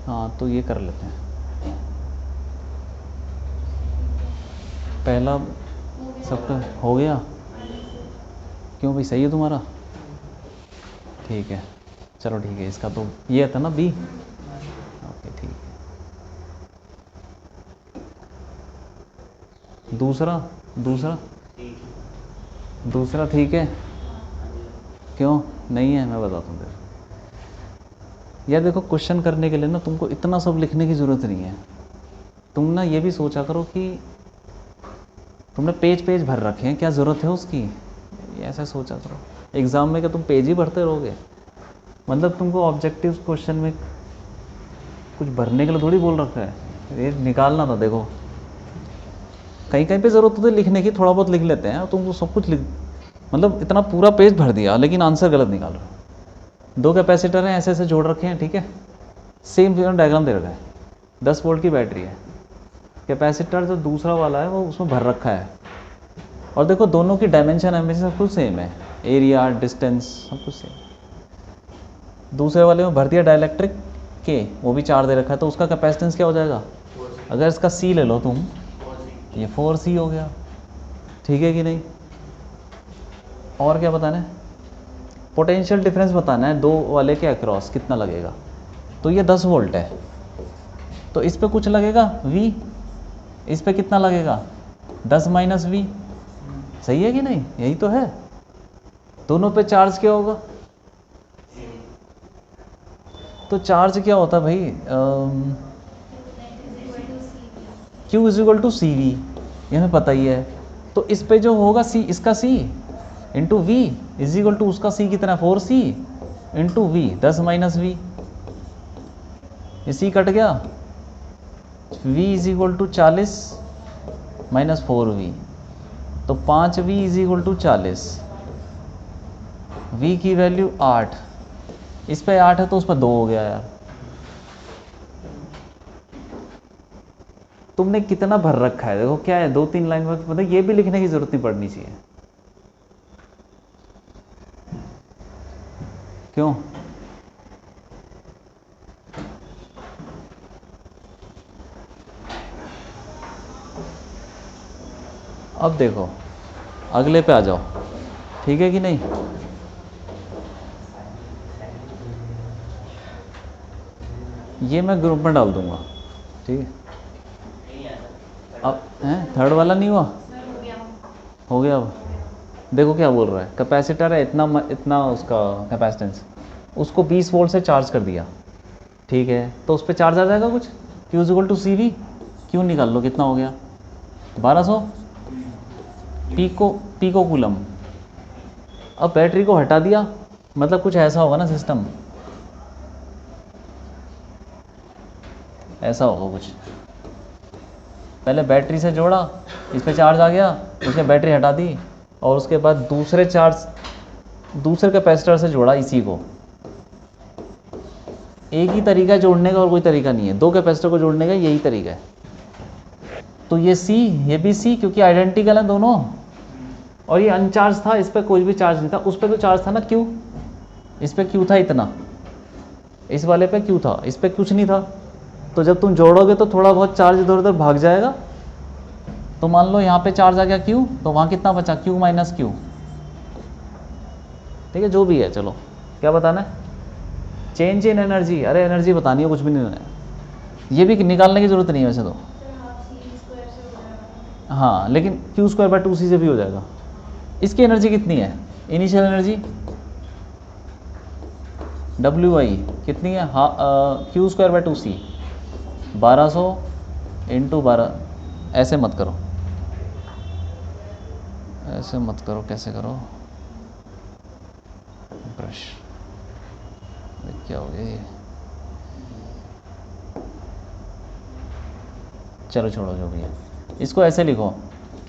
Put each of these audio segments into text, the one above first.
हाँ तो ये कर लेते हैं। पहला सबका हो गया। क्यों भाई, सही है तुम्हारा? ठीक है, चलो ठीक है। इसका तो ये था ना बी। ओके ठीक है। दूसरा दूसरा दूसरा ठीक है। क्यों नहीं है, मैं बताता हूँ तेरे। यार देखो, क्वेश्चन करने के लिए ना तुमको इतना सब लिखने की ज़रूरत नहीं है। तुम ना ये भी सोचा करो कि तुमने पेज पेज भर रखे हैं, क्या ज़रूरत है उसकी। ये ऐसा सोचा करो। एग्ज़ाम में क्या तुम पेज ही भरते रहोगे? मतलब तुमको ऑब्जेक्टिव क्वेश्चन में कुछ भरने के लिए थोड़ी बोल रखा है, ये निकालना था। देखो कहीं कहीं पे ज़रूरत होती है लिखने की, थोड़ा बहुत लिख लेते हैं। तुमको सब कुछ लिख, मतलब इतना पूरा पेज भर दिया लेकिन आंसर गलत निकाल रहे हो। 2 कैपेसिटर हैं, ऐसे ऐसे जोड़ रखे हैं, ठीक है। सेम डायग्राम दे रखा है। 10 वोल्ट की बैटरी है। कैपेसिटर जो दूसरा वाला है वो उसमें भर रखा है। और देखो दोनों की डायमेंशन हमेशा सब कुछ सेम है, एरिया डिस्टेंस सब कुछ सेम। दूसरे वाले में भर दिया डाइलेक्ट्रिक के, वो भी 4 दे रखा है, तो उसका कैपेसिटेंस क्या हो जाएगा? अगर इसका सी ले लो तुम, ये 4C हो गया। ठीक है कि नहीं? और क्या बताना है? पोटेंशियल डिफरेंस बताना है दो वाले के अक्रॉस कितना लगेगा। तो ये 10 वोल्ट है, तो इस पे कुछ लगेगा V, इस पे कितना लगेगा? 10 माइनस V। सही है कि नहीं? यही तो है। दोनों पे चार्ज क्या होगा? तो चार्ज क्या होता है भाई? Q is equal to C V, ये हमें पता ही है। तो इस पे जो होगा C, इसका C into V is equal to उसका C कितना? 4C into V, 10 minus V. इसी कट गया। V is equal to 40 minus 4V, तो 5V is equal to 40। V की वैल्यू 8, इस पे 8 है तो उस पर 2 हो गया यार। तुमने कितना भर रखा है देखो, क्या है 2-3 लाइन में, मतलब ये भी लिखने की जरूरत नहीं पड़नी चाहिए। क्यों? अब देखो अगले पे आ जाओ, ठीक है कि नहीं? ये मैं ग्रुप में डाल दूंगा, ठीक है। अब हैं, थर्ड वाला नहीं हुआ? हो गया। अब देखो क्या बोल रहा है, कैपेसिटर है इतना इतना उसका कैपेसिटेंस, उसको 20 वोल्ट से चार्ज कर दिया, ठीक है। तो उस पर चार्ज आ जाएगा कुछ, Q is equal to C V. क्यों निकाल लो, कितना हो गया? 1200 पीको कूलम। अब बैटरी को हटा दिया, मतलब कुछ ऐसा होगा ना सिस्टम, ऐसा होगा कुछ। पहले बैटरी से जोड़ा, इस पे चार्ज आ गया, उसने बैटरी हटा दी, और उसके बाद दूसरे कैपेसिटर से जोड़ा इसी को। एक ही तरीका है जोड़ने का, और कोई तरीका नहीं है। 2 कैपेसिटर को जोड़ने का यही तरीका है। तो ये C, ये भी C, क्योंकि आइडेंटिकल है दोनों। और ये अनचार्ज था, इस पर कोई भी चार्ज नहीं था। उस पर तो चार्ज था ना Q, इस पर Q था इतना, इस वाले पे Q था, इस पर कुछ नहीं था। तो जब तुम जोड़ोगे तो थोड़ा बहुत चार्ज इधर उधर भाग जाएगा। तो मान लो यहाँ पे चार्ज आ गया Q, तो वहाँ कितना बचा? Q माइनस Q, ठीक है। जो भी है, चलो क्या बताना है? Change in energy. अरे एनर्जी बतानी है, कुछ भी नहीं है। ये भी निकालने की जरूरत नहीं है वैसे तो। हाँ, लेकिन Q²/2C से भी हो जाएगा। इसकी एनर्जी कितनी है? इनिशियल एनर्जी WI कितनी है? हाँ, Q²/2C 1200 इंटू 12। ऐसे मत करो, ऐसे मत करो, कैसे करो? ब्रश, क्या हो गया ये? चलो छोड़ो जो भी है, इसको ऐसे लिखो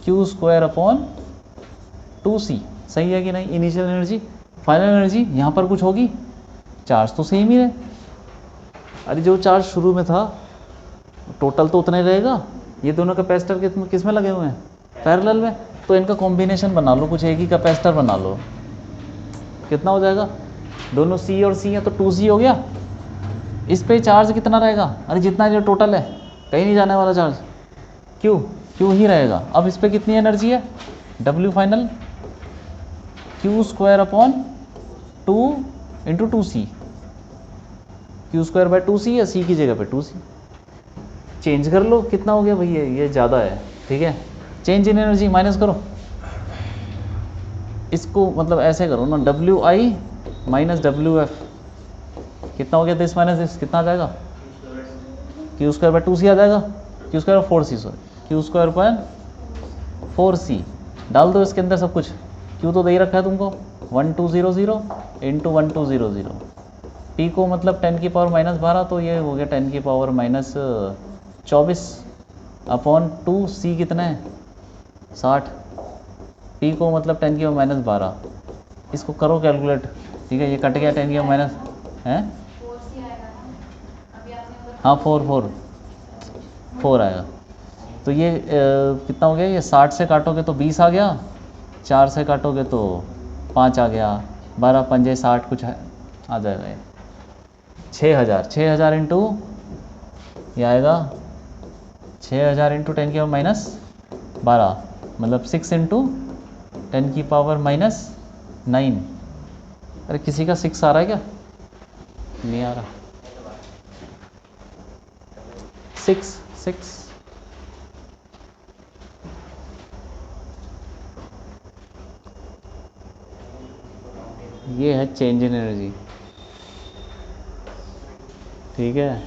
Q²/2C। सही है कि नहीं? इनिशियल एनर्जी, फाइनल एनर्जी, यहाँ पर कुछ होगी? चार्ज तो सेम ही है। अरे जो चार्ज शुरू में था टोटल तो उतना ही रहेगा। ये दोनों कैपेसिटर किस में लगे हुए हैं? पैरेलल में। तो इनका कॉम्बिनेशन बना लो, कुछ एक ही कैपेसिटर बना लो। कितना हो जाएगा? दोनों C और C है तो 2C हो गया। इस पे चार्ज कितना रहेगा, अरे जितना जो टोटल है, कहीं नहीं जाने वाला चार्ज, क्यू क्यू ही रहेगा। अब इस पे कितनी एनर्जी है, W final Q square upon 2 into 2c, Q square by 2c या c की जगह पे 2c चेंज कर लो, कितना हो गया भैया, ये ज़्यादा है, ठीक है। चेंज इन एनर्जी माइनस करो इसको, मतलब ऐसे करो ना, W I minus W F, कितना हो गया, दिस माइनस दिस, कितना आ जाएगा, क्यू स्क्वायर बाय 2c आ जाएगा, Q square 4c, sorry Q square by 4c, डाल दो इसके अंदर सब कुछ, क्यू तो दे ही रखा है तुमको 1200 इंटू 1200, पी को मतलब 10 की पावर माइनस 12, तो ये हो गया 10 की पावर माइनस 24 अपॉन 2c कितना है 60, पी को मतलब 10 की पावर माइनस 12, इसको करो कैलकुलेट, ठीक है, ये कट गया 10 की पावर माइनस है, हाँ 4 आएगा, तो ये कितना हो गया, ये 60 से काटोगे तो 20 आ गया, 4 से काटोगे तो 5 आ गया, 12 पंजे 60 कुछ है, आ जाएगा ये 6000 इंटू, ये आएगा 6000 इंटू 10 की पावर माइनस 12, मतलब 6 इंटू 10 की पावर माइनस 9, अरे किसी का 6 आ रहा है क्या, नहीं आ रहा, 6 ये है चेंज इन एनर्जी, ठीक है।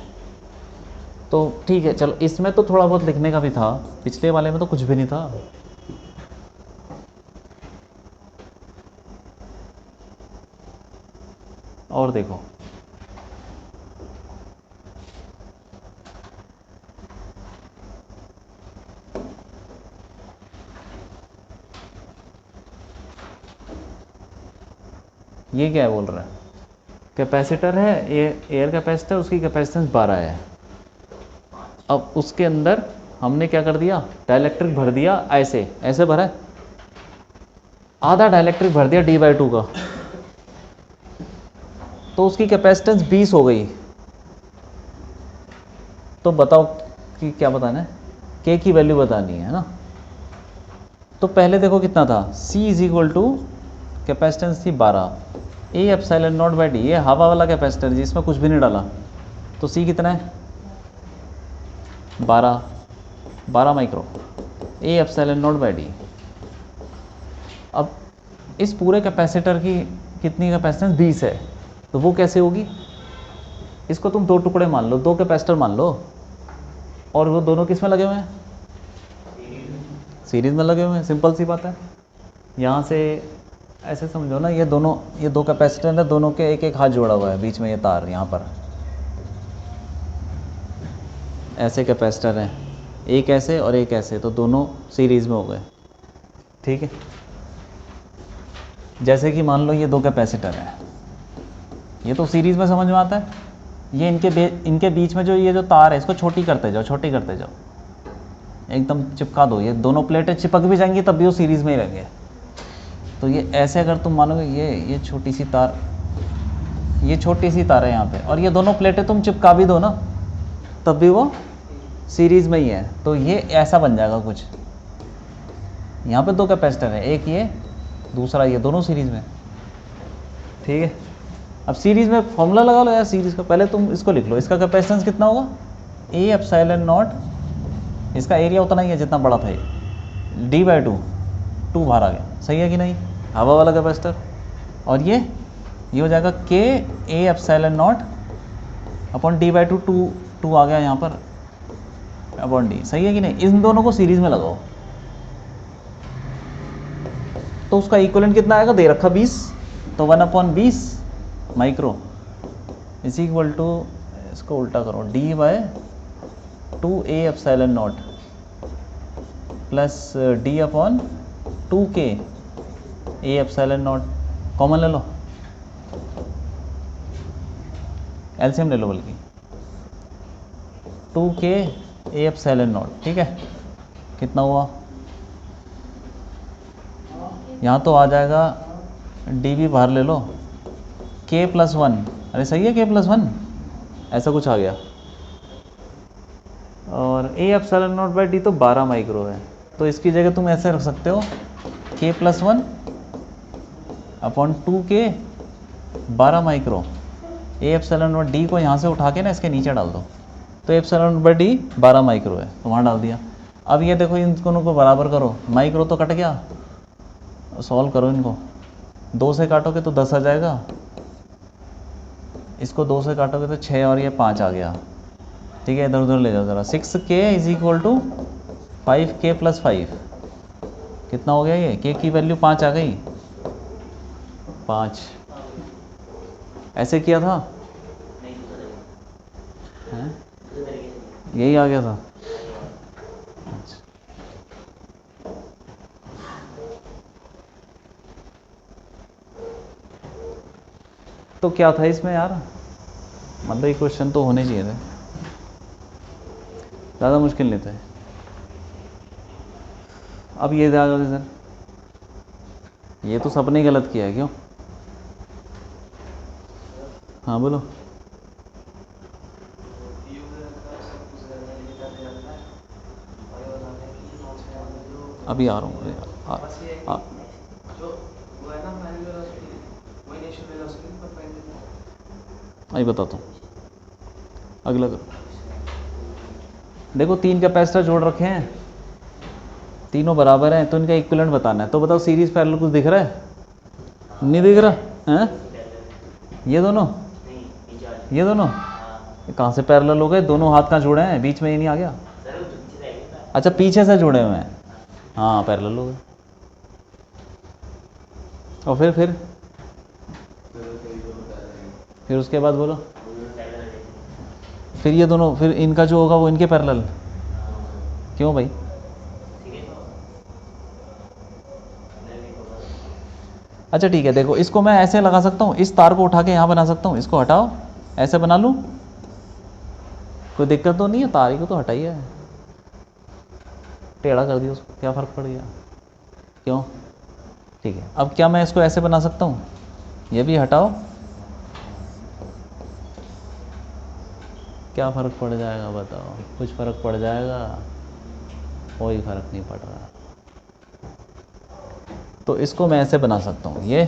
तो ठीक है, चलो इसमें तो थोड़ा बहुत लिखने का भी था, पिछले वाले में तो कुछ भी नहीं था। और देखो ये क्या बोल रहा है, कैपेसिटर है, ये एयर कैपेसिटर, उसकी कैपेसिटेंस 12 है। अब उसके अंदर हमने क्या कर दिया, डाइलेक्ट्रिक भर दिया, ऐसे भरा है, आधा डाइलेक्ट्रिक भर दिया d/2 का, तो उसकी कैपेसिटेंस 20 हो गई। तो बताओ कि क्या बताना है, k की वैल्यू बतानी है ना। तो पहले देखो कितना था, c is equal to capacitance थी 12, A epsilon naught by D, ये हवा वाला कैपेसिटर जिसमें कुछ भी नहीं डाला, तो c कितना है 12 micro, A epsilon naught by D. अब इस पूरे कैपेसिटर की कितनी कैपेसिटेंस 20 है, तो वो कैसे होगी, इसको तुम 2 टुकड़े मान लो, 2 कैपेसिटर मान लो, और वो दोनों किस में लगे हुए हैं, सीरीज में लगे हुए हैं, सिंपल सी बात है। यहाँ से ऐसे समझो ना, ये 2 कैपेसिटर है, दोनों के एक हाथ जोड़ा हुआ है, बीच में ये तार, यहाँ पर ऐसे कैपेसिटर हैं, एक ऐसे और एक ऐसे, तो दोनों सीरीज़ में हो गए, ठीक है। जैसे कि मान लो ये 2 कैपेसिटर हैं, ये तो सीरीज़ में समझ में आता है, ये इनके बीच में जो ये जो तार है, इसको छोटी करते जाओ, एकदम चिपका दो, ये दोनों प्लेटें चिपक भी जाएंगी तब भी वो सीरीज़ में ही रहेंगे। तो ये ऐसे अगर तुम मानोगे, ये छोटी सी तार, ये छोटी सी तार है यहाँ पे, और ये दोनों प्लेटें तुम चिपका भी दो ना, तब भी वो सीरीज़ में ही है। तो ये ऐसा बन जाएगा कुछ, यहाँ पे 2 कैपेसिटर है, एक ये दूसरा ये, दोनों सीरीज़ में, ठीक है। अब सीरीज़ में फॉर्मूला लगा लो यार सीरीज़ का, पहले तुम इसको लिख लो, इसका कैपेसिटेंस कितना होगा, ए एप्सिलॉन नॉट, इसका एरिया उतना ही है जितना बड़ा था ये, d/2, 2 बाहर आ गया, सही है कि नहीं, हवा वाला कैपेसिटर। और ये हो जाएगा k A epsilon not upon d/2, 2 आ गया यहाँ पर अपॉन d, सही है कि नहीं। इन दोनों को सीरीज़ में लगाओ तो उसका इक्विवेलेंट कितना आएगा, दे रखा 20, तो 1/20 माइक्रो इज इक्वल टू, इसको उल्टा करो, d/2 A epsilon not plus d/2k A epsilon not, common ले लो, एलसीएम ले लो बल्कि, 2k ए एप्सिलॉन नॉट, ठीक है। कितना हुआ, यहाँ तो आ जाएगा डी भी बाहर ले लो, k+1, अरे सही है k+1, ऐसा कुछ आ गया। और ए एप्सिलॉन नॉट बाई डी तो 12 माइक्रो है, तो इसकी जगह तुम ऐसे रख सकते हो k + 1 upon 2k 12 micro. A epsilon not D को यहाँ से उठा के ना इसके नीचे डाल दो, तो epsilon naught by D 12 micro है, तो वहाँ डाल दिया। अब ये देखो इन दोनों को बराबर करो, माइक्रो तो कट गया, सॉल्व करो इनको। 2 से काटोगे तो 10 आ जाएगा, इसको 2 से काटोगे तो 6 और ये 5 आ गया। ठीक है, इधर उधर ले जाओ ज़रा। 6k = 5k + 5 कितना हो गया? ये k की वैल्यू 5 आ गई, 5 ऐसे किया था हैं? यही आ गया था। अच्छा। तो क्या था इसमें यार, मतलब ये क्वेश्चन तो होने चाहिए थे, ज़्यादा मुश्किल नहीं थे। अब ये ज़्यादा सर, ये तो सबने गलत किया है क्यों? हाँ बोलो। अभी आ रहा हूँ। अभी बताता हूँ, अगला करो। देखो 3 कैपेसिटर जोड़ रखे हैं, तीनों बराबर हैं, तो इनका इक्विवेलेंट बताना है। तो बताओ सीरीज पैरेलल कुछ दिख रहा है? नहीं दिख रहा है? ये दोनों ये कहाँ से पैरेलल हो गए? दोनों हाथ कहाँ जुड़े हैं? बीच में ये नहीं आ गया? अच्छा पीछे से जुड़े हुए हैं, हाँ पैरेलल हो गए। और फिर उसके बाद बोलो, फिर ये दोनों, फिर इनका जो होगा वो इनके पैरेलल। क्यों भाई? अच्छा ठीक है, देखो इसको मैं ऐसे लगा सकता हूँ, इस तार को उठा के यहाँ बना सकता हूँ, इसको हटाओ ऐसे बना लूँ, कोई दिक्कत तो नहीं है? तार ही को तो हटाइए, टेढ़ा कर दिया उसको, क्या फ़र्क पड़ गया? क्यों? ठीक है, अब क्या मैं इसको ऐसे बना सकता हूँ? ये भी हटाओ, क्या फ़र्क पड़ जाएगा बताओ? कुछ फ़र्क पड़ जाएगा? कोई फ़र्क नहीं पड़ रहा। तो इसको मैं ऐसे बना सकता हूँ, ये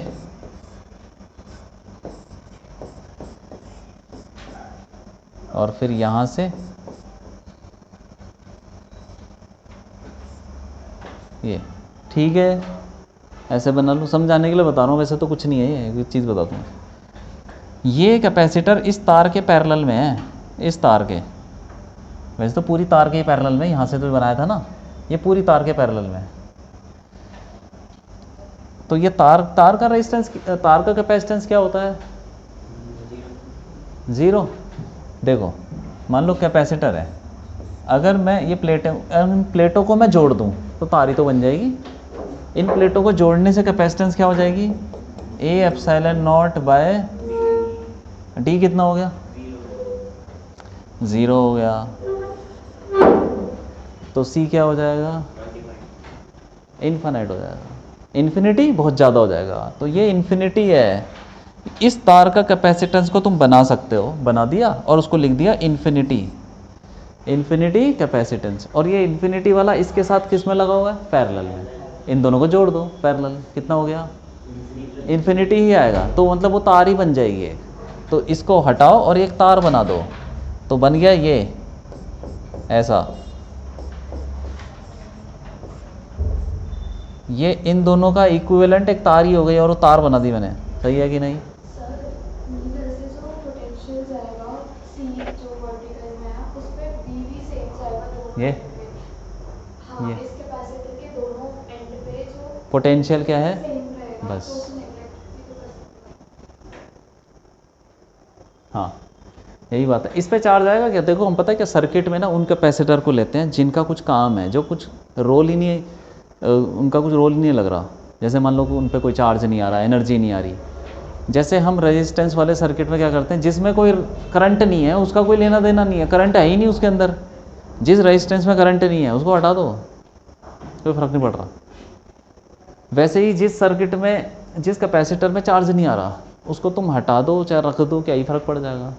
और फिर यहाँ से ये, ठीक है ऐसे बना लूँ, समझाने के लिए बता रहा हूँ, वैसे तो कुछ नहीं है, ये एक चीज़ बताता हूँ। ये कैपेसिटर इस तार के पैरेलल में है, इस तार के, वैसे तो पूरी तार के पैरेलल में, यहाँ से तो बनाया था ना, ये पूरी तार के पैरेलल में। तो ये तार का रेजिस्टेंस, तार का कैपेसिटेंस क्या होता है? 0। देखो मान लो कैपेसिटर है, अगर मैं ये इन प्लेटों को मैं जोड़ दूँ तो तार ही तो बन जाएगी। इन प्लेटों को जोड़ने से कैपेसिटेंस क्या हो जाएगी? A epsilon naught by D कितना हो गया? 0 हो गया। तो सी क्या हो जाएगा? इन्फिनिट हो जाएगा। इन्फिनिटी बहुत ज़्यादा हो जाएगा, तो ये इन्फिनिटी है। इस तार का कैपेसिटेंस को तुम बना सकते हो, बना दिया और उसको लिख दिया इन्फिनिटी कैपेसिटेंस। और ये इन्फिनिटी वाला इसके साथ किस में लगा हुआ है? पैरेलल में। इन दोनों को जोड़ दो पैरेलल, कितना हो गया? इन्फिनिटी ही आएगा, तो मतलब वो तार ही बन जाएगी एक। तो इसको हटाओ और एक तार बना दो, तो बन गया ये ऐसा। ये इन दोनों का इक्विवेलेंट एक तार ही हो गई और वो तार बना दी मैंने, सही है कि नहीं? ये पोटेंशियल क्या है? बस हाँ यही बात है। इस पे चार्ज आएगा क्या? देखो हम पता है क्या, सर्किट में ना उन कैपेसिटर को लेते हैं जिनका कुछ काम है, जो कुछ रोल ही नहीं, उनका कुछ रोल ही नहीं लग रहा। जैसे मान लो कि उन पे कोई चार्ज नहीं आ रहा, एनर्जी नहीं आ रही। जैसे हम रेजिस्टेंस वाले सर्किट में क्या करते हैं, जिसमें कोई करंट नहीं है उसका कोई लेना देना नहीं है, करंट है ही नहीं उसके अंदर। जिस रेजिस्टेंस में करंट नहीं है उसको हटा दो, कोई फ़र्क नहीं पड़ रहा। वैसे ही जिस सर्किट में, जिस कैपेसिटर में चार्ज नहीं आ रहा उसको तुम हटा दो चाहे रख दो, क्या ही फ़र्क पड़ जाएगा?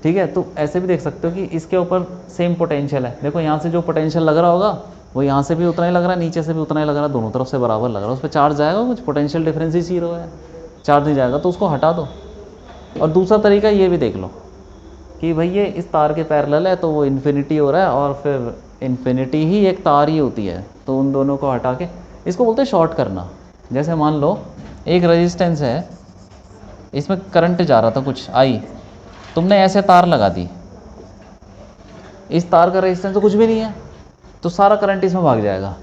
ठीक है, तो ऐसे भी देख सकते हो कि इसके ऊपर सेम पोटेंशियल है। देखो यहाँ से जो पोटेंशियल लग रहा होगा वो यहाँ से भी उतना ही लग रहा है, नीचे से भी उतना ही लग रहा है, दोनों तरफ से बराबर लग रहा है। उस पर चार्ज जाएगा कुछ, पोटेंशियल डिफरेंस ही 0 है, चार्ज नहीं जाएगा, तो उसको हटा दो। और दूसरा तरीका ये भी देख लो कि भाई ये इस तार के पैरेलल है तो वो इन्फिनिटी हो रहा है, और फिर इन्फिनिटी ही एक तार ही होती है, तो उन दोनों को हटा के इसको बोलते हैं शॉर्ट करना। जैसे मान लो एक रेजिस्टेंस है, इसमें करंट जा रहा था कुछ आई, तुमने ऐसे तार लगा दी, इस तार का रेजिस्टेंस तो कुछ भी नहीं है, तो सारा करंट इसमें भाग जाएगा,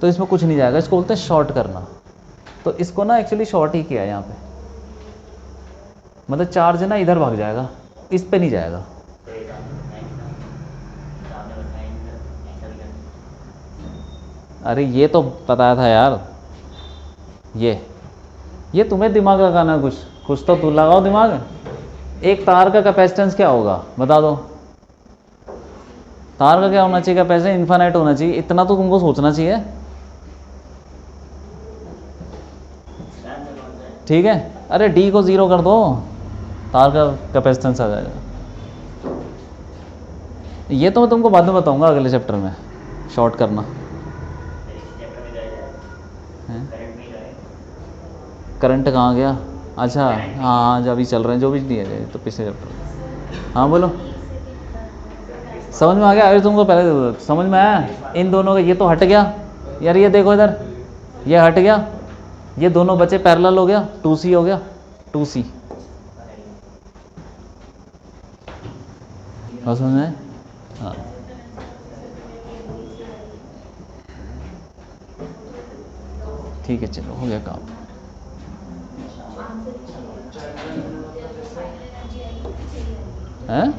तो इसमें कुछ नहीं जाएगा, इसको बोलते हैं शॉर्ट करना। तो इसको ना एक्चुअली शॉर्ट ही किया है यहाँ पे, मतलब चार्ज है ना इधर भाग जाएगा, इस पे नहीं जाएगा। अरे ये तो बताया था यार, ये तुम्हें दिमाग लगाना है, कुछ तो तू लगाओ दिमाग। एक तार का कैपेसिटेंस क्या होगा बता दो, तार का क्या होना चाहिए, कैपेसिटेंस इन्फिनिट होना चाहिए, इतना तो तुमको सोचना चाहिए। ठीक है, अरे डी को 0 कर दो, तार का कैपेसिटेंस आ जाएगा। ये तो मैं तुमको बाद में बताऊंगा अगले चैप्टर में, शॉर्ट करना। करंट कहाँ गया, अच्छा हाँ जब अभी चल रहे हैं जो भी दिए गए तो पिछले चैप्टर। हाँ बोलो, समझ में आ गया? अरे तुमको पहले समझ में आया इन दोनों का, ये तो हट गया यार, ये देखो इधर, ये हट गया, ये दोनों बचे पैरेलल हो गया, 2C हो गया, 2C। समझ में? हाँ ठीक है, चलो हो गया काम। हैं?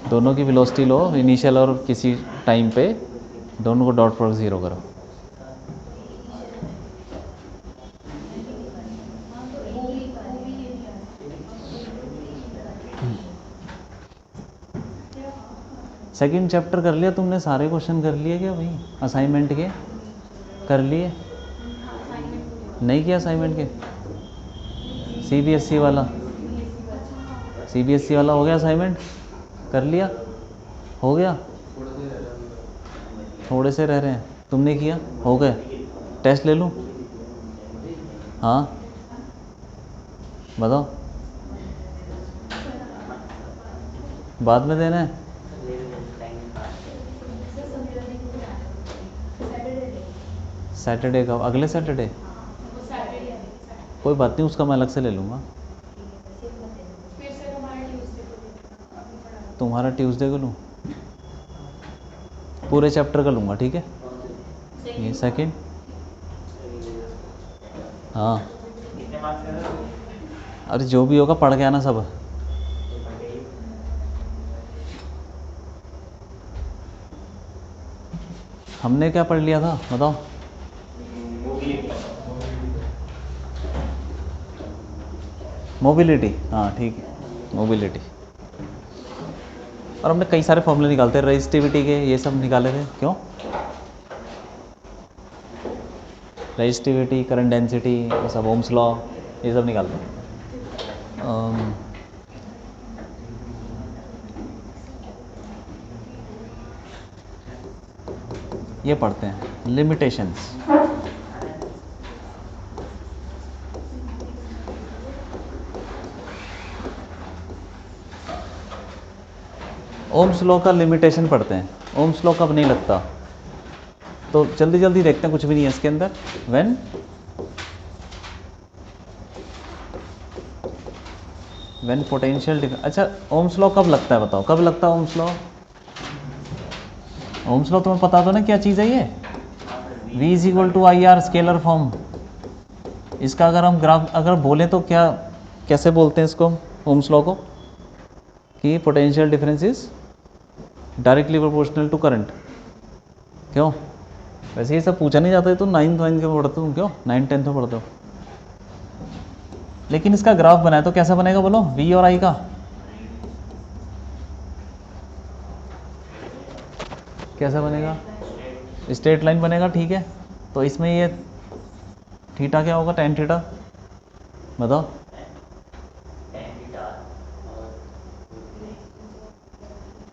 दोनों की वेलोसिटी लो इनिशियल और किसी टाइम पे, दोनों को डॉट प्रोडक्ट 0 करो। सेकंड चैप्टर कर लिया तुमने, सारे क्वेश्चन कर लिए क्या भाई? असाइनमेंट के कर लिए? नहीं किया असाइनमेंट के? CBSE वाला, CBSE वाला हो गया असाइनमेंट, कर लिया, हो गया? थोड़े से रह रहे हैं, तुमने किया, हो गए? टेस्ट ले लूँ? हाँ बताओ, बाद में देना है? सैटरडे का, अगले सैटरडे? कोई बात नहीं, उसका मैं अलग से ले लूँगा। तुम्हारा ट्यूसडे को लूँ? पूरे चैप्टर का लूँगा, ठीक है? ये सेकंड, हाँ अरे जो भी होगा पढ़ के आना सब। हमने क्या पढ़ लिया था बताओ? मोबिलिटी, हाँ ठीक है, मोबिलिटी। और हमने कई सारे फॉर्मूले निकालते हैं रेजिस्टिविटी के, ये सब निकाले थे, क्यों? रेजिस्टिविटी, करंट डेंसिटी, ये सब, ओम्स लॉ, ये सब निकालते हैं। ये पढ़ते हैं लिमिटेशंस। ओम्स लॉ का लिमिटेशन पढ़ते हैं, ओम्स लॉ कब नहीं लगता, तो जल्दी जल्दी देखते हैं, कुछ भी नहीं है इसके अंदर। व्हेन पोटेंशियल, अच्छा ओम्स लॉ कब लगता है बताओ, कब लगता है ओम्स लॉ? ओम्स लॉ तुम्हें पता तो ना क्या चीज़ है ये? V = IR scalar form. इसका अगर हम ग्राफ अगर बोलें तो क्या, कैसे बोलते हैं इसको ओम्स लॉ को? कि potential difference is directly proportional to current. क्यों? वैसे ये सब पूछा नहीं जाता है, तो 9th में पढ़ते हो क्यों, 9th 10th में पढ़ते हो। लेकिन इसका ग्राफ बनाए तो कैसा बनेगा बोलो, V और I का? कैसा बनेगा? स्ट्रेट लाइन बनेगा, ठीक है। तो इसमें ये थीटा क्या होगा, टेन थीटा, बताओ।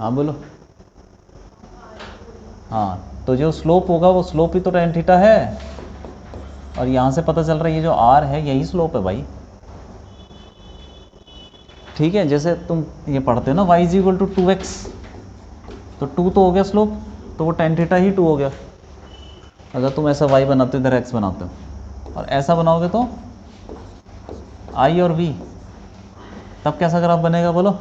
हाँ बोलो। हाँ, तो जो स्लोप होगा वो स्लोप ही तो टेन थीटा है, और यहाँ से पता चल रहा है ये जो आर है यही स्लोप है भाई, ठीक है। जैसे तुम ये पढ़ते हो ना y is equal to 2x, तो 2 तो हो गया स्लोप, तो वो टेन थीटा ही 2 हो गया। अगर तुम ऐसा y बनाते हो, इधर x बनाते हो, और ऐसा बनाओगे तो i और v, तब कैसा ग्राफ बनेगा बोलो?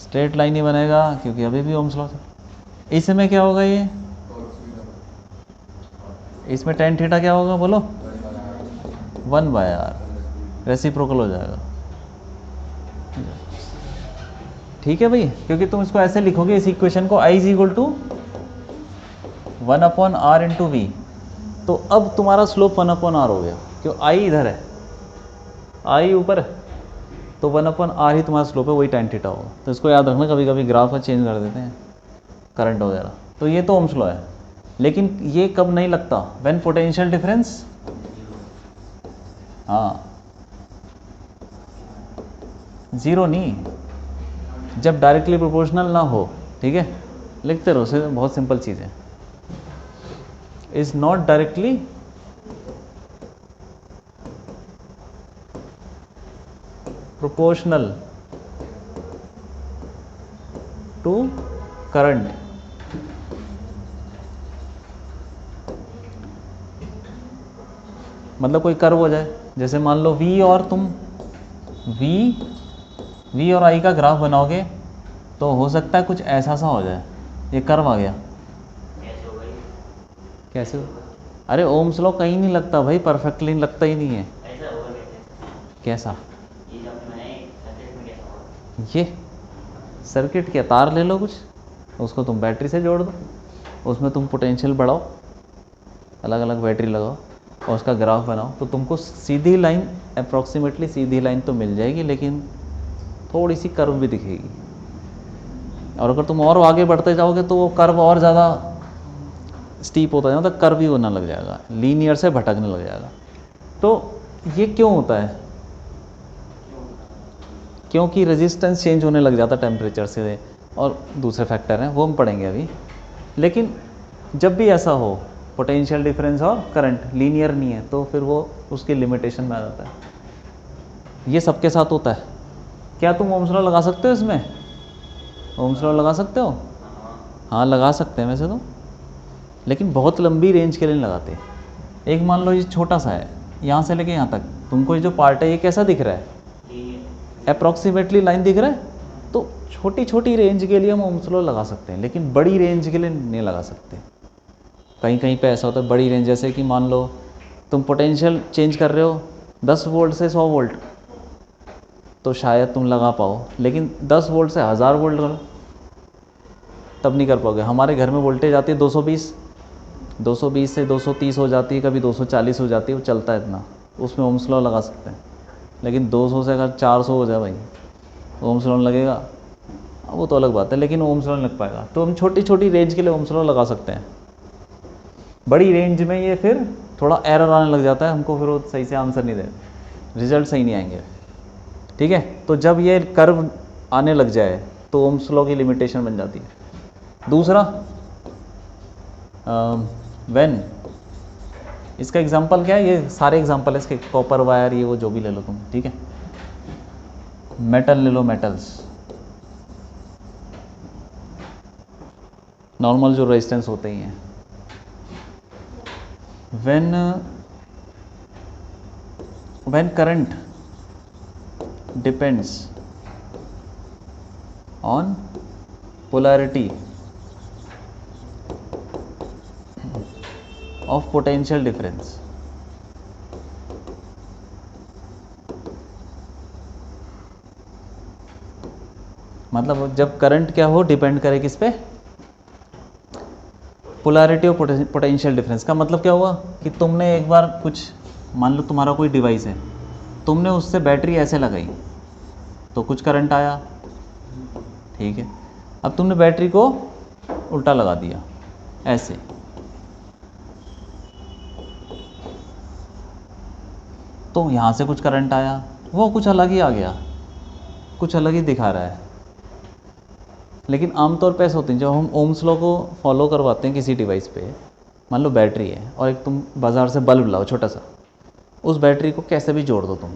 स्ट्रेट लाइन ही बनेगा, क्योंकि अभी भी ओम्स लॉ है। इसमें क्या होगा, ये इसमें टेन थीटा क्या होगा बोलो? 1/r, रेसिप्रोकल हो जाएगा, ठीक है भाई। क्योंकि तुम इसको ऐसे लिखोगे इस इक्वेशन को, i is equal to 1/r into V, तो अब तुम्हारा स्लोप 1/r हो गया, क्यों i इधर है, i ऊपर है, तो 1/r ही तुम्हारा स्लोप है, वही टेन थीटा होगा। तो इसको याद रखना, कभी कभी ग्राफ का चेंज कर देते हैं करंट वगैरह। तो ये तो ओम्स लॉ है, लेकिन ये कब नहीं लगता? व्हेन पोटेंशियल डिफरेंस, हाँ, ज़ीरो नहीं, जब डायरेक्टली प्रोपोर्शनल ना हो, ठीक है। लिखते रहो, से बहुत सिंपल चीज़ है। Is not directly proportional to current, मतलब कोई कर्व हो जाए, जैसे मान लो v और तुम v और i का ग्राफ बनाओगे, तो हो सकता है कुछ ऐसा सा हो जाए, ये कर्व आ गया। कैसे हो? अरे ओम्स लॉ कहीं नहीं लगता भाई, परफेक्टली लगता ही नहीं है। कैसा? ये सर्किट क्या, तार ले लो कुछ, उसको तुम बैटरी से जोड़ दो, उसमें तुम पोटेंशियल बढ़ाओ, अलग अलग बैटरी लगाओ, और उसका ग्राफ बनाओ, तो तुमको सीधी लाइन, अप्रॉक्सीमेटली सीधी लाइन तो मिल जाएगी, लेकिन थोड़ी सी कर्व भी दिखेगी। और अगर तुम और आगे बढ़ते जाओगे तो वो कर्व और ज़्यादा स्टीप होता है, मतलब कर्व ही होना लग जाएगा, लीनियर से भटकने लग जाएगा। तो ये क्यों होता है? क्योंकि रेजिस्टेंस चेंज होने लग जाता है टेम्परेचर से, और दूसरे फैक्टर हैं वो हम पढ़ेंगे अभी। लेकिन जब भी ऐसा हो, पोटेंशियल डिफरेंस और करंट लीनियर नहीं है, तो फिर वो उसकी लिमिटेशन में आ जाता है। ये सबके साथ होता है। क्या तुम ओम्स लॉ लगा सकते हो इसमें? ओम्स लॉ लगा सकते हो? हाँ लगा सकते हैं वैसे तो, लेकिन बहुत लंबी रेंज के लिए नहीं लगाते। एक मान लो ये छोटा सा है, यहाँ से लेके यहाँ तक, तुमको ये जो पार्ट है ये कैसा दिख रहा है? अप्रॉक्सीमेटली लाइन दिख रहा है। तो छोटी छोटी रेंज के लिए हम ओम्स लॉ लगा सकते हैं, लेकिन बड़ी रेंज के लिए नहीं लगा सकते। कहीं कहीं पे ऐसा होता है बड़ी रेंज, जैसे कि मान लो तुम पोटेंशियल चेंज कर रहे हो 10 वोल्ट से 100 वोल्ट, तो शायद तुम लगा पाओ, लेकिन 10 वोल्ट से 1000 वोल्ट करो तब नहीं कर पाओगे। हमारे घर में वोल्टेज आती है 220, 220 से 230 हो जाती है, कभी 240 हो जाती है, वो चलता है इतना, उसमें ओम्स लॉ लगा सकते हैं। लेकिन 200 से अगर 400 हो जाए भाई, ओम्स लॉ लगेगा, वो तो अलग बात है, लेकिन ओम्स लॉ नहीं लग पाएगा। तो हम छोटी छोटी रेंज के लिए ओम्स लॉ लगा सकते हैं। बड़ी रेंज में ये फिर थोड़ा एरर आने लग जाता है हमको, फिर वो सही से आंसर नहीं दे, रिजल्ट सही नहीं आएंगे, ठीक है। तो जब ये कर्व आने लग जाए तो ओम्स लॉ की लिमिटेशन बन जाती है। दूसरा, व्हेन, इसका एग्जांपल क्या है? ये सारे एग्जांपल है इसके, कॉपर वायर, ये वो जो भी ले लो तुम, ठीक है। मेटल ले लो, मेटल्स, नॉर्मल जो रेजिस्टेंस होते ही हैं। when current depends on polarity of potential difference, मतलब जब करंट क्या हो, डिपेंड करे किस पे? Polarity of potential difference. का मतलब क्या हुआ कि तुमने एक बार कुछ, मान लो तुम्हारा कोई डिवाइस है, तुमने उससे बैटरी ऐसे लगाई तो कुछ करंट आया, ठीक है। अब तुमने बैटरी को उल्टा लगा दिया ऐसे, तो यहाँ से कुछ करंट आया, वो कुछ अलग ही आ गया, कुछ अलग ही दिखा रहा है। लेकिन आमतौर पे ऐसा होते हैं, जब हम ओम्स लॉ को फॉलो करवाते हैं किसी डिवाइस पे, मान लो बैटरी है और एक तुम बाज़ार से बल्ब लाओ छोटा सा, उस बैटरी को कैसे भी जोड़ दो तुम,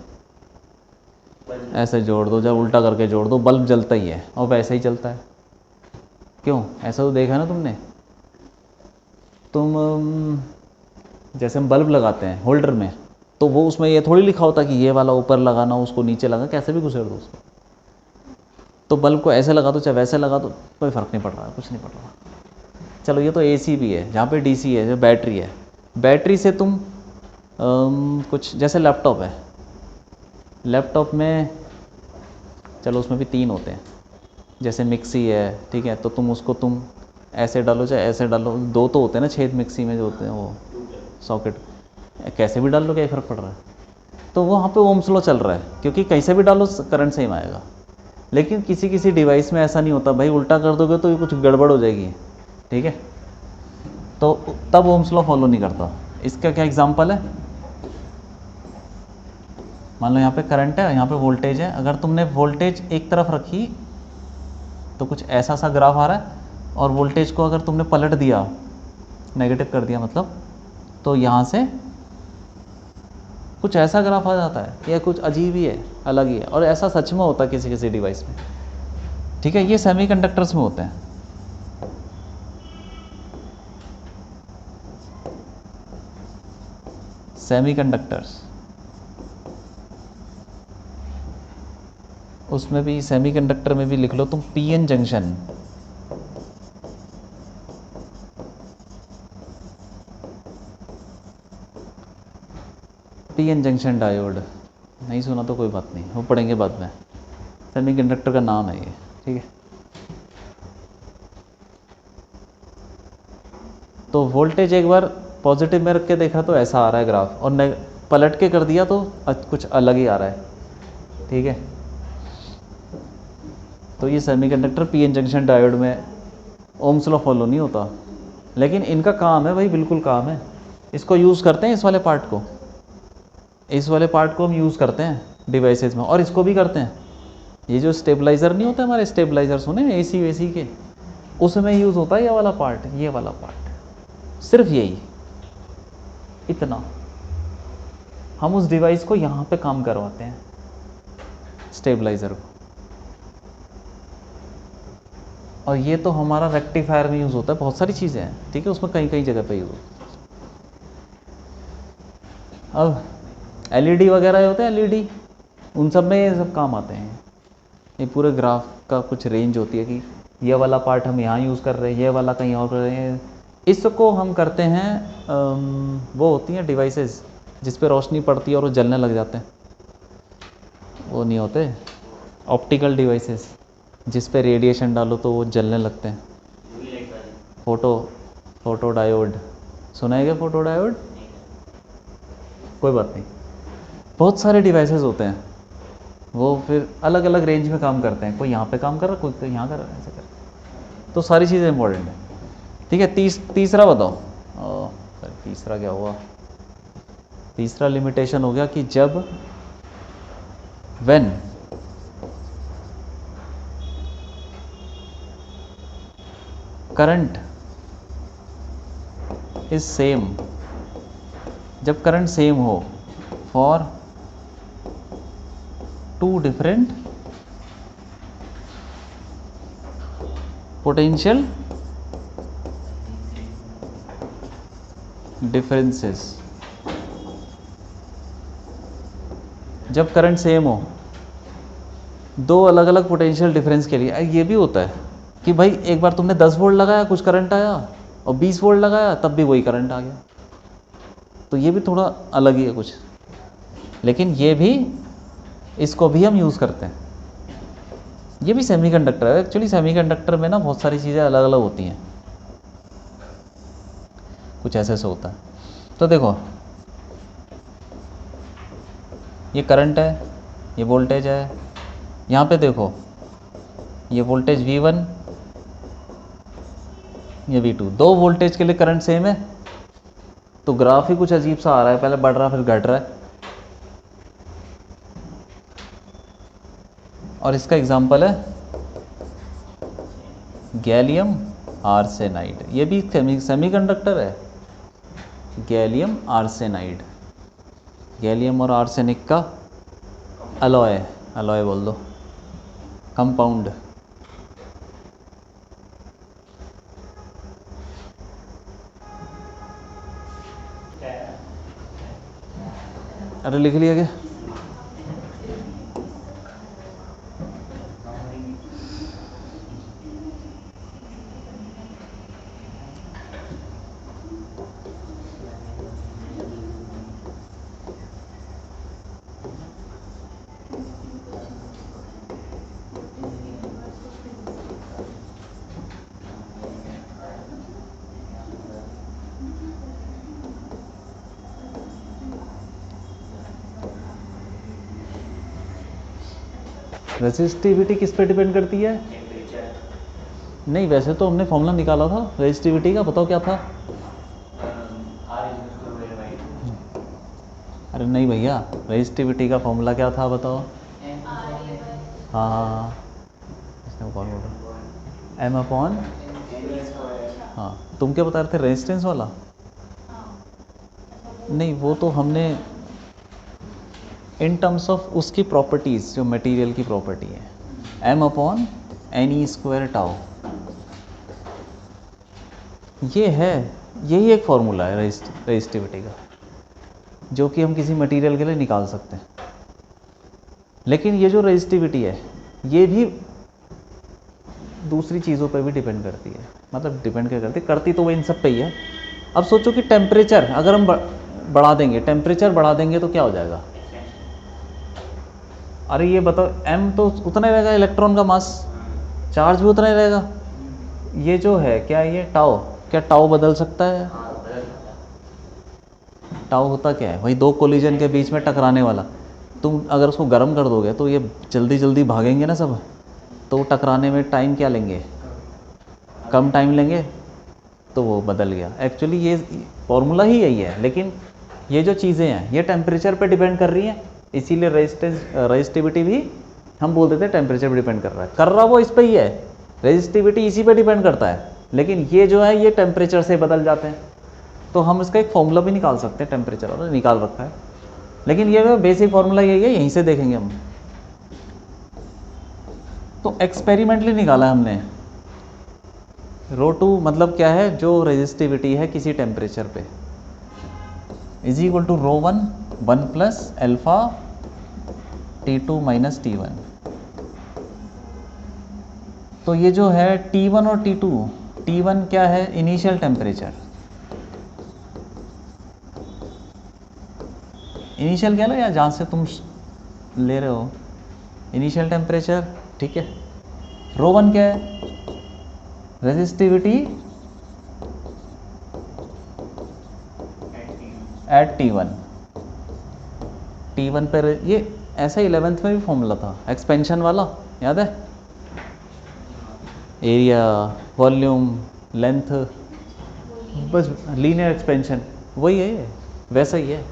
ऐसे जोड़ दो, जब उल्टा करके जोड़ दो बल्ब जलता ही है और वैसे ही चलता है। क्यों? ऐसा तो देखा ना तुमने। तुम जैसे हम बल्ब लगाते हैं होल्डर में, तो वो उसमें ये थोड़ी लिखा होता कि ये वाला ऊपर लगाना, उसको नीचे लगाना, कैसे भी घुसेड़ दो उसको। तो बल्ब को ऐसे लगा दो चाहे वैसे लगा दो, कोई फ़र्क नहीं पड़ रहा, कुछ नहीं पड़ रहा। चलो ये तो एसी भी है, जहाँ पे डीसी है, जो बैटरी है, बैटरी से तुम कुछ जैसे लैपटॉप है, लैपटॉप में चलो उसमें भी 3 होते हैं, जैसे मिक्सी है, ठीक है, तो तुम उसको तुम ऐसे डालो चाहे ऐसे डालो, 2 तो होते हैं ना छेद मिक्सी में जो होते हैं, वो सॉकेट, कैसे भी डाल लो क्या फ़र्क पड़ रहा है। तो वहाँ पे ओम्स लॉ चल रहा है, क्योंकि कैसे भी डालो करंट सेम आएगा। लेकिन किसी किसी डिवाइस में ऐसा नहीं होता भाई, उल्टा कर दोगे तो ये कुछ गड़बड़ हो जाएगी, ठीक है, तो तब ओम्स लॉ फॉलो नहीं करता। इसका क्या एग्जांपल है, मान लो यहाँ पे करंट है, यहाँ पे वोल्टेज है, अगर तुमने वोल्टेज एक तरफ रखी तो कुछ ऐसा सा ग्राफ आ रहा है, और वोल्टेज को अगर तुमने पलट दिया, नेगेटिव कर दिया मतलब, तो यहाँ से कुछ ऐसा ग्राफ आ जाता है। यह कुछ अजीब ही है, अलग ही है, और ऐसा सच में होता है किसी किसी डिवाइस में, ठीक है। ये सेमीकंडक्टर्स में होते हैं। सेमीकंडक्टर्स, उसमें भी सेमीकंडक्टर में भी लिख लो तुम PN junction, PN junction diode. नहीं सुना तो कोई बात नहीं, वो पढ़ेंगे बाद में, सेमीकंडक्टर का नाम है ये, ठीक है। तो वोल्टेज एक बार पॉजिटिव में रख के देखा तो ऐसा आ रहा है ग्राफ, और पलट के कर दिया तो कुछ अलग ही आ रहा है, ठीक है। तो ये सेमीकंडक्टर पीएन जंक्शन डायोड में ओम्स लॉ फॉलो नहीं होता, लेकिन इनका काम है भाई, बिल्कुल काम है। इसको यूज़ करते हैं, इस वाले पार्ट को, इस वाले पार्ट को हम यूज़ करते हैं डिवाइसेस में, और इसको भी करते हैं। ये जो स्टेबलाइज़र नहीं होता हमारे, स्टेबलाइज़र सुने एसी वेसी के, उसमें यूज़ होता है ये वाला पार्ट, ये वाला पार्ट, सिर्फ यही, इतना। हम उस डिवाइस को यहाँ पे काम करवाते हैं, स्टेबलाइज़र को। और ये तो हमारा रेक्टिफायर में यूज़ होता है, बहुत सारी चीज़ें हैं, ठीक है, उसमें कहीं कहीं जगह पे यूज़ होता है। अब एलईडी वगैरह होते हैं, एलईडी, उन सब में ये सब काम आते हैं। ये पूरे ग्राफ का कुछ रेंज होती है कि ये वाला पार्ट हम यहाँ यूज़ कर रहे हैं, ये वाला कहीं और कर रहे हैं। इसको हम करते हैं, वो होती हैं डिवाइसेस जिस पे रोशनी पड़ती है और वो जलने लग जाते हैं, वो नहीं होते ऑप्टिकल डिवाइसेस जिस पे रेडिएशन डालो तो वो जलने लगते हैं। फोटो डायोड, सुना है क्या फोटो डायोड? कोई बात नहीं, बहुत सारे डिवाइसेस होते हैं, वो फिर अलग अलग रेंज में काम करते हैं, कोई यहाँ पे काम कर रहा है, कोई यहाँ कर रहा है, ऐसे कर, तो सारी चीज़ें इंपॉर्टेंट है, ठीक है। तीसरा बताओ, तीसरा क्या हुआ? तीसरा लिमिटेशन हो गया कि जब व्हेन करंट इज सेम, जब करंट सेम हो फॉर 2 डिफरेंट पोटेंशियल डिफरेंसेस, जब करंट सेम हो 2 अलग अलग पोटेंशियल डिफरेंस के लिए। ये भी होता है कि भाई एक बार तुमने 10 वोल्ट लगाया, कुछ करंट आया, और 20 वोल्ट लगाया तब भी वही करंट आ गया, तो ये भी थोड़ा अलग ही है कुछ, लेकिन ये भी, इसको भी हम यूज़ करते हैं। ये भी सेमीकंडक्टर है एक्चुअली। सेमीकंडक्टर में ना बहुत सारी चीज़ें अलग अलग होती हैं, कुछ ऐसे से होता है। तो देखो ये करंट है, ये वोल्टेज है, यहाँ पे देखो ये वोल्टेज V1, ये V2, दो वोल्टेज के लिए करंट सेम है, तो ग्राफ ही कुछ अजीब सा आ रहा है, पहले बढ़ रहा फिर घट रहा है। और इसका एग्जांपल है गैलियम आर्सेनाइड, ये भी सेमीकंडक्टर है, गैलियम आर्सेनाइड, गैलियम और आर्सेनिक का अलॉय, अलॉय बोल दो, कंपाउंड। अरे लिख लिया क्या? रेजिस्टिविटी किस पे डिपेंड करती है? नहीं, वैसे तो हमने फॉर्मूला निकाला था रेजिस्टिविटी का, बताओ क्या था? अरे नहीं भैया, रेजिस्टिविटी का फॉर्मूला क्या था बताओ? हाँ हाँ हाँ, इसने कौन बोल रहा? एम अपॉन, हाँ तुम क्या बता रहे थे, रेजिस्टेंस वाला? नहीं, वो तो हमने इन टर्म्स ऑफ उसकी प्रॉपर्टीज़, जो मटेरियल की प्रॉपर्टी है, M upon N E square tau, ये है, यही एक फार्मूला है रेजिस्टिविटी का, जो कि हम किसी मटेरियल के लिए निकाल सकते हैं। लेकिन ये जो रेजिस्टिविटी है, ये भी दूसरी चीज़ों पर भी डिपेंड करती है, मतलब डिपेंड क्या करती, करती तो वो इन सब पे ही है। अब सोचो कि टेम्परेचर अगर हम बढ़ा देंगे, टेम्परेचर बढ़ा देंगे तो क्या हो जाएगा? अरे ये बताओ, m तो उतना ही रहेगा, इलेक्ट्रॉन का मास, चार्ज भी उतना ही रहेगा। ये जो है क्या, ये टाउ, क्या टाउ बदल सकता है? टाउ होता क्या है? वही दो कोलिजन के बीच में टकराने वाला। तुम अगर उसको गर्म कर दोगे तो ये जल्दी जल्दी भागेंगे ना सब, तो टकराने में टाइम क्या लेंगे? कम टाइम लेंगे, तो वो बदल गया। एक्चुअली ये फॉर्मूला ही यही है, लेकिन ये जो चीज़ें हैं ये टेम्परेचर पे डिपेंड कर रही हैं, इसीलिए रेजिस्टिविटी भी हम बोल देते हैं टेम्परेचर पे डिपेंड कर रहा है। कर रहा वो इस पर ही है, रेजिस्टिविटी इसी पे डिपेंड करता है, लेकिन ये जो है ये टेम्परेचर से बदल जाते हैं। तो हम इसका एक फॉर्मूला भी निकाल सकते हैं, टेम्परेचर वाला निकाल रखा है, लेकिन ये बेसिक फार्मूला यही है, यहीं से देखेंगे हम। तो एक्सपेरिमेंटली निकाला है हमने, ρ2 मतलब क्या है, जो रेजिस्टिविटी है किसी टेम्परेचर पे, is equal to ρ1 1 plus alpha T2 minus T1। तो ये जो है T1 और T2, T1 क्या है, इनिशियल टेम्परेचर, इनिशियल कह लो या जहाँ से तुम ले रहे हो, इनिशियल टेम्परेचर, ठीक है। ρ1 क्या है, रेजिस्टिविटी एट T1 पर, ये ऐसा 11th में भी फॉर्मूला था एक्सपेंशन वाला, याद है? एरिया, वॉल्यूम, लेंथ, बस लीनियर एक्सपेंशन, वही है, वैसा ही है।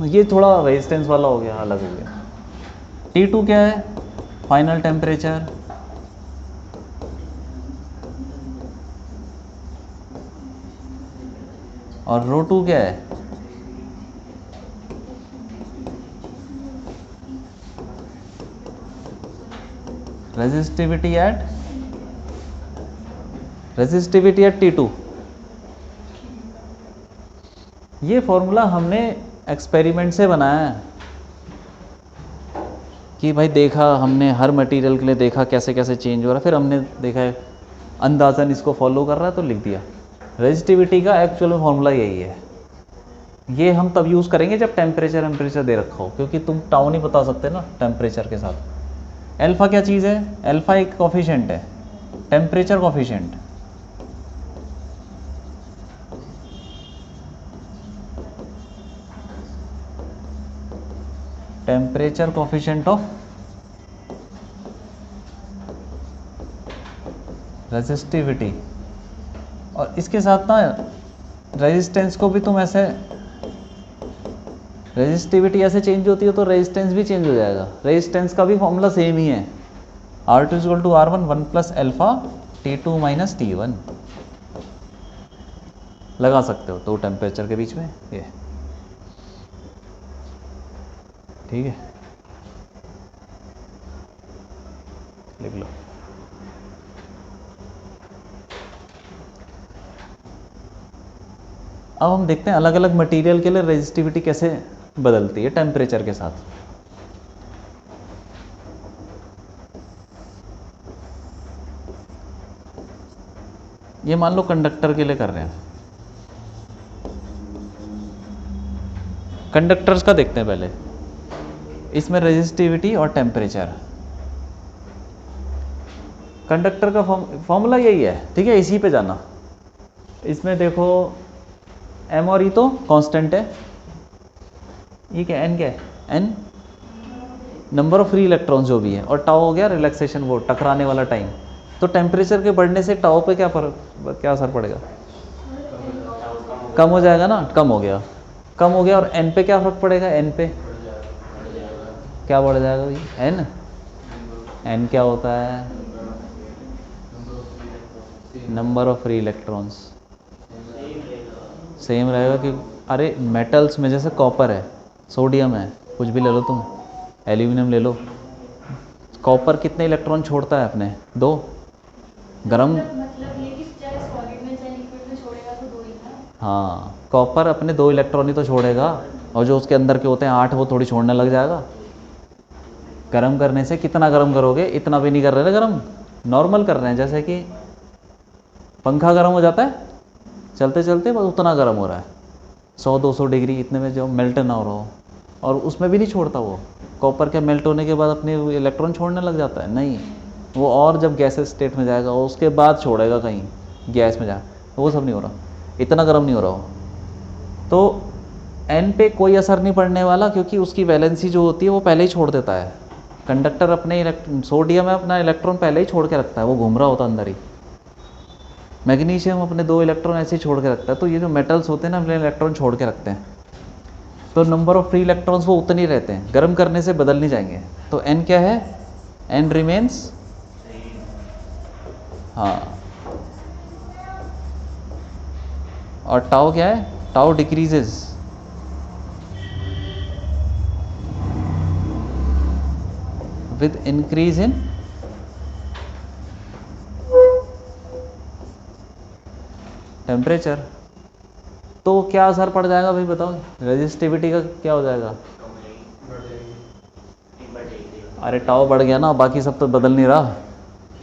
ये थोड़ा रेजिस्टेंस वाला हो गया, अलग हो गया। T2 क्या है, फाइनल टेम्परेचर, और ρ2 क्या है, रेजिस्टिविटी एट T2। ये फॉर्मूला हमने एक्सपेरिमेंट से बनाया है कि भाई देखा हमने हर मटेरियल के लिए, देखा कैसे कैसे चेंज हो रहा है, फिर हमने देखा है अंदाज़न इसको फॉलो कर रहा है तो लिख दिया। रेजिस्टिविटी का एक्चुअल फॉर्मूला यही है, ये हम तब यूज़ करेंगे जब टेम्परेचर दे रखा हो, क्योंकि तुम टाउ नहीं बता सकते ना टेम्परेचर के साथ। अल्फ़ा क्या चीज़ है, अल्फ़ा एक कोफिशिएंट है, temperature coefficient, temperature coefficient of resistivity, और इसके साथ ना रेजिस्टेंस को भी तुम ऐसे, रेजिस्टिविटी ऐसे चेंज होती है तो रेजिस्टेंस भी चेंज हो जाएगा। रेजिस्टेंस का भी फॉर्मूला सेम ही है, R2 equal to R1 1 plus alpha T2 minus T1 लगा सकते हो दो टेम्परेचर के बीच में ये, ठीक है, लिख लो। अब हम देखते हैं अलग अलग मटेरियल के लिए रेजिस्टिविटी कैसे बदलती है टेम्परेचर के साथ। ये मान लो कंडक्टर के लिए कर रहे हैं, कंडक्टर्स का देखते हैं पहले, इसमें रेजिस्टिविटी और टेम्परेचर। कंडक्टर का फॉर्मूला यही है, ठीक है, इसी पे जाना। इसमें देखो m और e तो कांस्टेंट है, ये क्या n क्या है, n number of free electrons जो भी है, और टाउ हो गया रिलैक्सेशन, वो टकराने वाला टाइम। तो टेम्परेचर के बढ़ने से टाउ पे क्या क्या असर पड़ेगा, कम हो जाएगा ना, कम हो गया, कम हो गया। और n पे क्या फर्क पड़ेगा, n पे क्या बढ़ जाएगा भाई, n क्या होता है, number of free electrons. Same रहेगा कि अरे मेटल्स में जैसे कॉपर है, सोडियम है, कुछ भी ले लो तुम, एल्यूमिनियम ले लो, कॉपर कितने इलेक्ट्रॉन छोड़ता है अपने, 2। गरम, मतलब ये कि चाहे सॉलिड में चाहे लिक्विड में छोड़ेगा तो 2 ही ना। हाँ कॉपर अपने 2 इलेक्ट्रॉन ही तो छोड़ेगा, और जो उसके अंदर के होते हैं 8 वो थोड़ी छोड़ने लग जाएगा। गर्म करने से कितना गर्म करोगे, इतना भी नहीं कर रहे ना गर्म, नॉर्मल कर रहे हैं, जैसे कि पंखा गर्म हो जाता है चलते चलते, बस उतना गर्म हो रहा है, 100-200 डिग्री, इतने में जो मेल्ट ना हो रहा हो, और उसमें भी नहीं छोड़ता वो। कॉपर के मेल्ट होने के बाद अपने इलेक्ट्रॉन छोड़ने लग जाता है, नहीं, वो और जब गैसेस स्टेट में जाएगा उसके बाद छोड़ेगा कहीं गैस में जा, वो सब नहीं हो रहा, इतना गर्म नहीं हो रहा हो। तो n पे कोई असर नहीं पड़ने वाला, क्योंकि उसकी वैलेंसी जो होती है वो पहले ही छोड़ देता है। कंडक्टर अपने सोडियम है अपना इलेक्ट्रॉन पहले ही छोड़ के रखता है, वो घूम रहा होता अंदर ही। मैग्नीशियम अपने 2 इलेक्ट्रॉन ऐसे ही छोड़ के रखता है। तो ये जो मेटल्स होते हैं ना, अपने इलेक्ट्रॉन छोड़ के रखते हैं, तो नंबर ऑफ फ्री इलेक्ट्रॉन्स वो उतने ही रहते हैं, गर्म करने से बदल नहीं जाएंगे। तो n क्या है, n रिमेन्स, हाँ, और टाउ क्या है, tau decreases with increase in temperature. तो क्या असर पड़ जाएगा भाई बताओ, रेजिस्टिविटी का क्या हो जाएगा, अरे टाउ बढ़ गया ना, बाकी सब तो बदल नहीं रहा,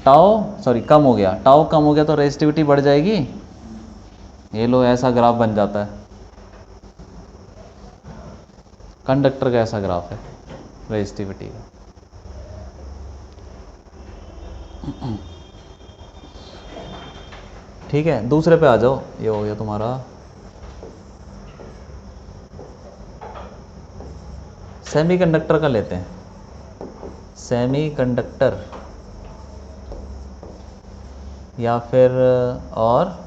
टाउ सॉरी कम हो गया, टाउ कम हो गया तो रेजिस्टिविटी बढ़ जाएगी। ये लो ऐसा ग्राफ बन जाता है, कंडक्टर का ऐसा ग्राफ है रेजिस्टिविटी का। ठीक है, दूसरे पे आ जाओ, ये हो गया तुम्हारा सेमीकंडक्टर का लेते हैं। सेमीकंडक्टर या फिर और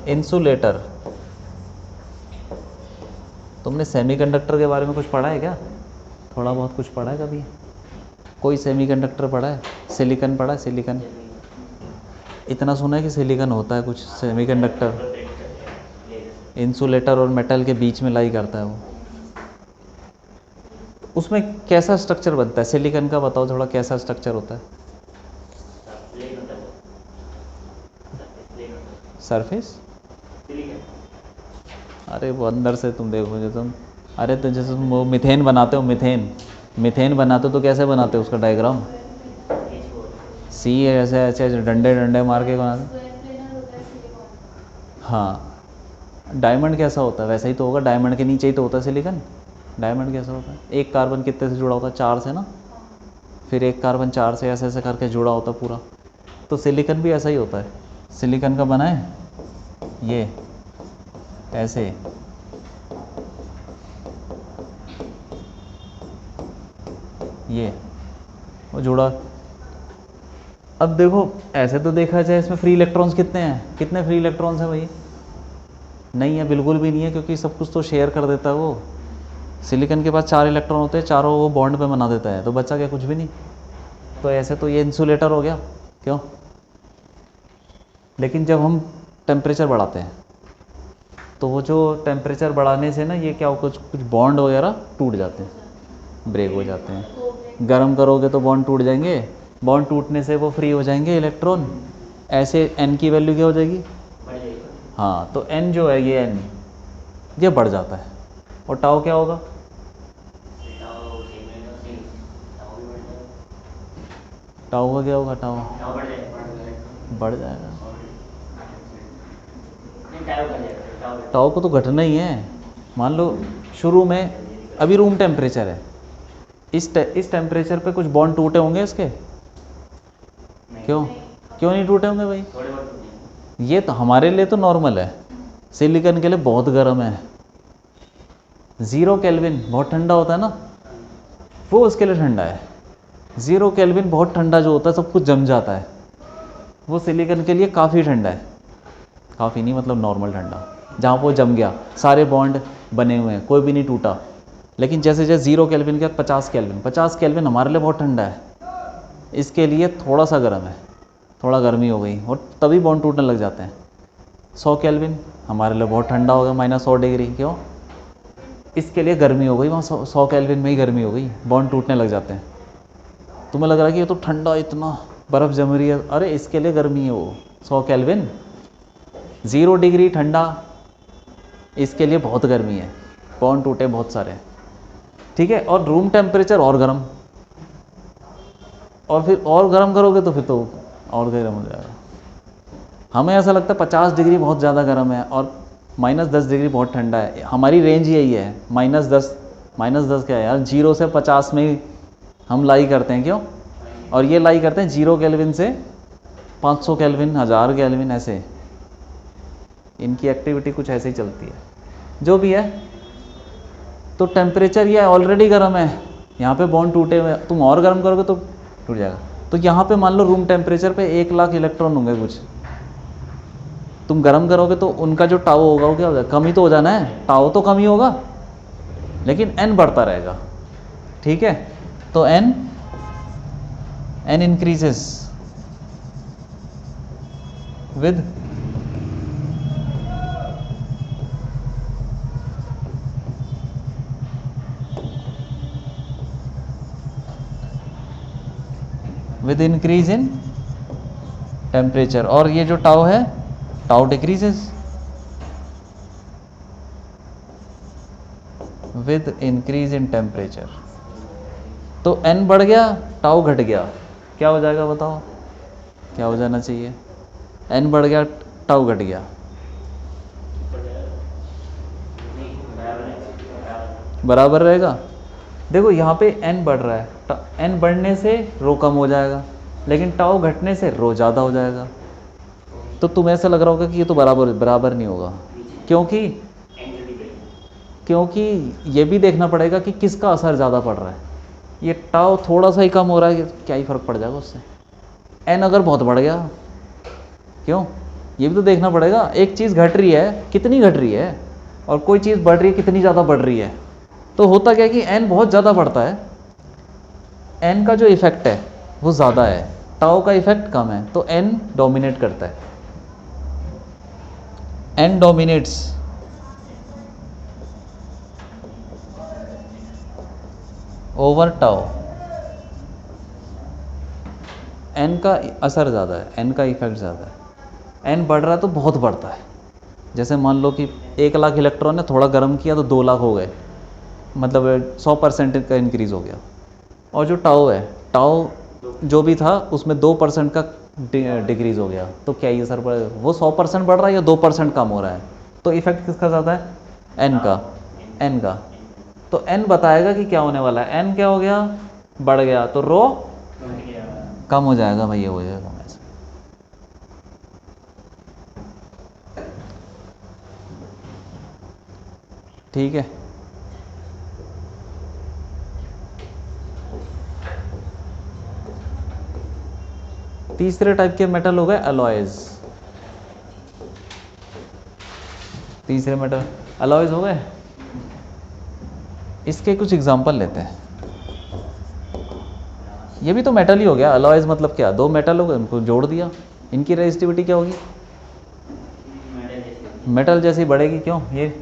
इंसुलेटर। तुमने सेमीकंडक्टर के बारे में कुछ पढ़ा है क्या, थोड़ा बहुत कुछ पढ़ा है कभी, कोई सेमीकंडक्टर पढ़ा है, सिलिकॉन पढ़ा है, सिलिकॉन इतना सुना है कि सिलिकॉन होता है कुछ, सेमीकंडक्टर इंसुलेटर और मेटल के बीच में लाई करता है वो। उसमें कैसा स्ट्रक्चर बनता है सिलिकॉन का, बताओ थोड़ा कैसा स्ट्रक्चर होता है, सरफेस, अरे वो अंदर से तुम देखो जो तुम, अरे तो जैसे तुम वो मीथेन बनाते हो, मीथेन बनाते हो तो कैसे बनाते हो उसका डायग्राम, सी ऐसे ऐसे डंडे डंडे मार के बनाते। हाँ, डायमंड कैसा होता है वैसा ही तो होगा, डायमंड के नीचे ही तो होता है सिलिकॉन। डायमंड कैसा होता है, एक कार्बन कितने से जुड़ा होता है, 4 से ना, फिर एक कार्बन 4 से ऐसे ऐसे करके जुड़ा होता है पूरा। तो सिलिकॉन भी ऐसा ही होता है, सिलिकॉन का बना है ये ऐसे, ये वो जुड़ा, अब देखो ऐसे तो देखा जाए इसमें फ्री इलेक्ट्रॉन्स कितने हैं, कितने फ्री इलेक्ट्रॉन्स हैं भाई? नहीं है, बिल्कुल भी नहीं है, क्योंकि सब कुछ तो शेयर कर देता है वो। सिलिकॉन के पास 4 इलेक्ट्रॉन होते हैं, चारों वो बॉन्ड पे बना देता है, तो बचा क्या? कुछ भी नहीं। तो ऐसे तो ये इंसुलेटर हो गया, क्यों? लेकिन जब हम टेम्परेचर बढ़ाते हैं तो वो जो टेम्परेचर बढ़ाने से ना ये क्या हो, कुछ कुछ बॉन्ड वगैरह टूट जाते हैं, ब्रेक हो जाते हैं। गर्म करोगे तो बॉन्ड टूट जाएंगे, बॉन्ड टूटने से वो फ्री हो जाएंगे इलेक्ट्रॉन। ऐसे एन की वैल्यू क्या हो जाएगी? हाँ, तो एन जो है ये एन ये बढ़ जाता है। और टाउ क्या होगा? टाउ का क्या होगा? टाउ बढ़ जाएगा। टाउ को तो घटना ही है। मान लो शुरू में अभी रूम टेम्परेचर है, इस टेम्परेचर पे कुछ बॉन्ड टूटे होंगे इसके? क्यों क्यों नहीं टूटे होंगे भाई? ये तो हमारे लिए तो नॉर्मल है, सिलिकॉन के लिए बहुत गर्म है। 0 केल्विन बहुत ठंडा होता है ना, वो उसके लिए ठंडा है। 0 केल्विन बहुत ठंडा जो होता है, सब कुछ जम जाता है, वो सिलिकॉन के लिए काफ़ी ठंडा है। काफ़ी नहीं मतलब नॉर्मल ठंडा, जहाँ वो जम गया, सारे बॉन्ड बने हुए हैं, कोई भी नहीं टूटा। लेकिन जैसे जैसे 0 केल्विन के बाद 50 केल्विन हमारे लिए बहुत ठंडा है, इसके लिए थोड़ा सा गर्म है, थोड़ा गर्मी हो गई और तभी बॉन्ड टूटने लग जाते हैं। 100 केल्विन हमारे लिए बहुत ठंडा हो गया, -100 डिग्री, क्यों? इसके लिए गर्मी हो गई, वहाँ 100 केल्विन में ही गर्मी हो गई, बॉन्ड टूटने लग जाते हैं। तुम्हें लग रहा है कि ये तो ठंडा, इतना बर्फ़ जम रही है, अरे इसके लिए गर्मी है वो 100 केल्विन। 0 डिग्री ठंडा, इसके लिए बहुत गर्मी है, बॉन्ड टूटे बहुत सारे, ठीक है। और रूम टेम्परेचर और गर्म, और फिर और गर्म करोगे तो फिर तो और गर्म हो जाएगा। हमें ऐसा लगता है 50 डिग्री बहुत ज़्यादा गर्म है और -10 डिग्री बहुत ठंडा है। हमारी रेंज यही है, -10 क्या है यार, 0 से 50 में ही हम लाई करते हैं, क्यों? और ये लाई करते हैं 0 केल्विन से 500 केल्विन, 1000 केल्विन, ऐसे इनकी एक्टिविटी कुछ ऐसे ही चलती है। जो भी है, तो टेम्परेचर ये ऑलरेडी गर्म है, यहाँ पे बॉन्ड टूटे हुए, तुम और गर्म करोगे तो टूट जाएगा। तो यहाँ पे मान लो रूम टेम्परेचर पे 1 लाख इलेक्ट्रॉन होंगे कुछ, तुम गर्म करोगे तो उनका जो टाउ होगा वो क्या हो जाएगा? कम ही तो हो जाना है, टाउ तो कम ही होगा, लेकिन एन बढ़ता रहेगा, ठीक है। तो N increases with increase in temperature, और ये जो टाउ है, tau decreases with increase in temperature. तो n बढ़ गया, टाउ घट गया, क्या हो जाएगा बताओ? क्या हो जाना चाहिए? n बढ़ गया, टाउ घट गया, बराबर रहेगा। देखो यहाँ पे n बढ़ रहा है, n बढ़ने से रो कम हो जाएगा, लेकिन टाउ घटने से रो ज़्यादा हो जाएगा। तो तुम्हें ऐसा लग रहा होगा कि ये तो बराबर नहीं होगा, क्योंकि ये भी देखना पड़ेगा कि किसका असर ज़्यादा पड़ रहा है। ये टाउ थोड़ा सा ही कम हो रहा है, क्या ही फ़र्क पड़ जाएगा उससे। एन अगर बहुत बढ़ गया, क्यों? ये भी तो देखना पड़ेगा, एक चीज़ घट रही है, कितनी घट रही है, और कोई चीज़ बढ़ रही है, कितनी ज़्यादा बढ़ रही है। तो होता क्या है कि एन बहुत ज़्यादा बढ़ता है, एन का जो इफ़ेक्ट है वो ज़्यादा है, टाउ का इफ़ेक्ट कम है, तो एन डोमिनेट करता है, N dominates over tau. N का असर ज़्यादा है, एन का इफेक्ट ज़्यादा है। एन बढ़ रहा है तो बहुत बढ़ता है, जैसे मान लो कि 1 लाख इलेक्ट्रॉन ने थोड़ा गर्म किया तो 2 लाख हो गए, मतलब 100% का इंक्रीज़ हो गया। और जो टाउ है, टाउ जो भी था उसमें 2% का डिक्रीज़ हो गया, तो क्या ये सर पर वो 100% बढ़ रहा है या 2% कम हो रहा है? तो इफेक्ट किसका ज़्यादा है? एन का। तो एन बताएगा कि क्या होने वाला है। एन क्या हो गया? बढ़ गया, तो रो कम हो जाएगा भाई, ये हो जाएगा ऐसे। ठीक है, तीसरे टाइप के मेटल हो गए अलॉयज। तीसरे मेटल अलॉयज हो गए। इसके कुछ एग्जांपल लेते हैं। ये भी तो मेटल ही हो गया। अलॉयज मतलब क्या, दो मेटल हो गए, उनको जोड़ दिया, इनकी रेजिस्टिविटी क्या होगी, मेटल जैसी बढ़ेगी। क्यों ये,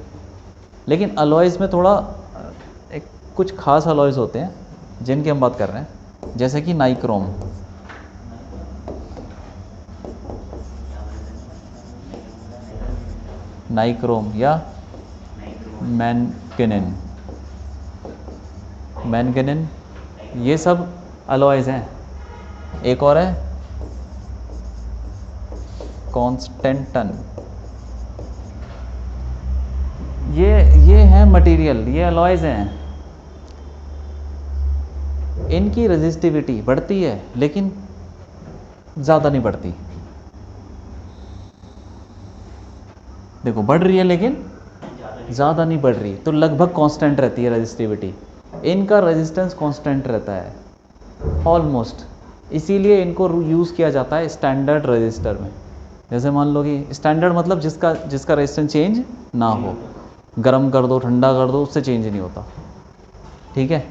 लेकिन अलॉयज में थोड़ा एक कुछ खास अलॉयज होते हैं जिनकी हम बात कर रहे हैं, जैसे कि नाइक्रोम, नाइक्रोम या मैंगनीज, मैंगनीज, ये सब अलॉयज हैं। एक और है कॉन्स्टेंटन, ये हैं मटेरियल, ये अलॉयज हैं। इनकी रेजिस्टिविटी बढ़ती है लेकिन ज़्यादा नहीं बढ़ती। देखो बढ़ रही है लेकिन ज़्यादा नहीं बढ़ रही, तो लगभग कांस्टेंट रहती है रेजिस्टिविटी। इनका रेजिस्टेंस कांस्टेंट रहता है ऑलमोस्ट, इसीलिए इनको यूज़ किया जाता है स्टैंडर्ड रजिस्टर में। जैसे मान लो कि स्टैंडर्ड मतलब जिसका रेजिस्टेंस चेंज ना हो, गर्म कर दो ठंडा कर दो उससे चेंज नहीं होता। ठीक है,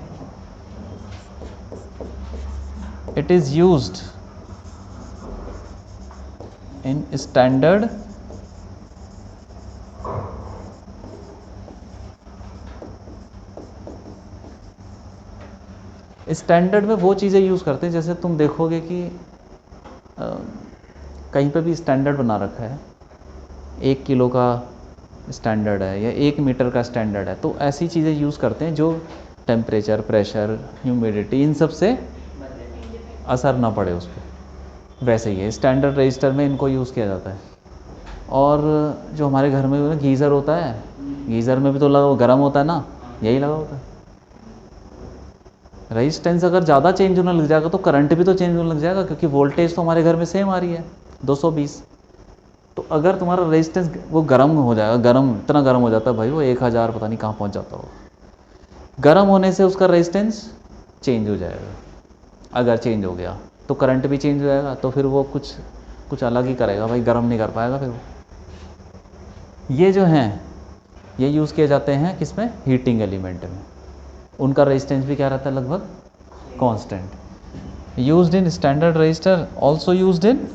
it is used in standard standard में वो चीज़ें यूज़ करते हैं, जैसे तुम देखोगे कि कहीं पे भी स्टैंडर्ड बना रखा है, 1 किलो का स्टैंडर्ड है या 1 मीटर का स्टैंडर्ड है, तो ऐसी चीज़ें यूज़ करते हैं जो टेम्परेचर, प्रेशर, ह्यूमिडिटी, इन सब से असर ना पड़े उस पर। वैसे ही है स्टैंडर्ड रजिस्टर में इनको यूज़ किया जाता है। और जो हमारे घर में गीज़र होता है, गीज़र में भी तो लगा गर्म होता है ना, यही लगा होता है। रेजिस्टेंस अगर ज़्यादा चेंज होने लग जाएगा तो करंट भी तो चेंज होने लग जाएगा, क्योंकि वोल्टेज तो हमारे घर में सेम आ रही है 220। तो अगर तुम्हारा रेजिस्टेंस वो गर्म हो जाएगा, गर्म इतना गर्म हो जाता है भाई, वो 1000 पता नहीं कहाँ पहुँच जाता होगा। गर्म होने से उसका रेजिस्टेंस चेंज हो जाएगा। अगर चेंज हो गया तो करंट भी चेंज हो जाएगा, तो फिर वो कुछ अलग ही करेगा भाई, गर्म नहीं कर पाएगा फिर वो। ये जो हैं ये यूज़ किए जाते हैं किसमें, हीटिंग एलिमेंट में। उनका रेजिस्टेंस भी क्या रहता है, लगभग constant. Used in standard register, also used in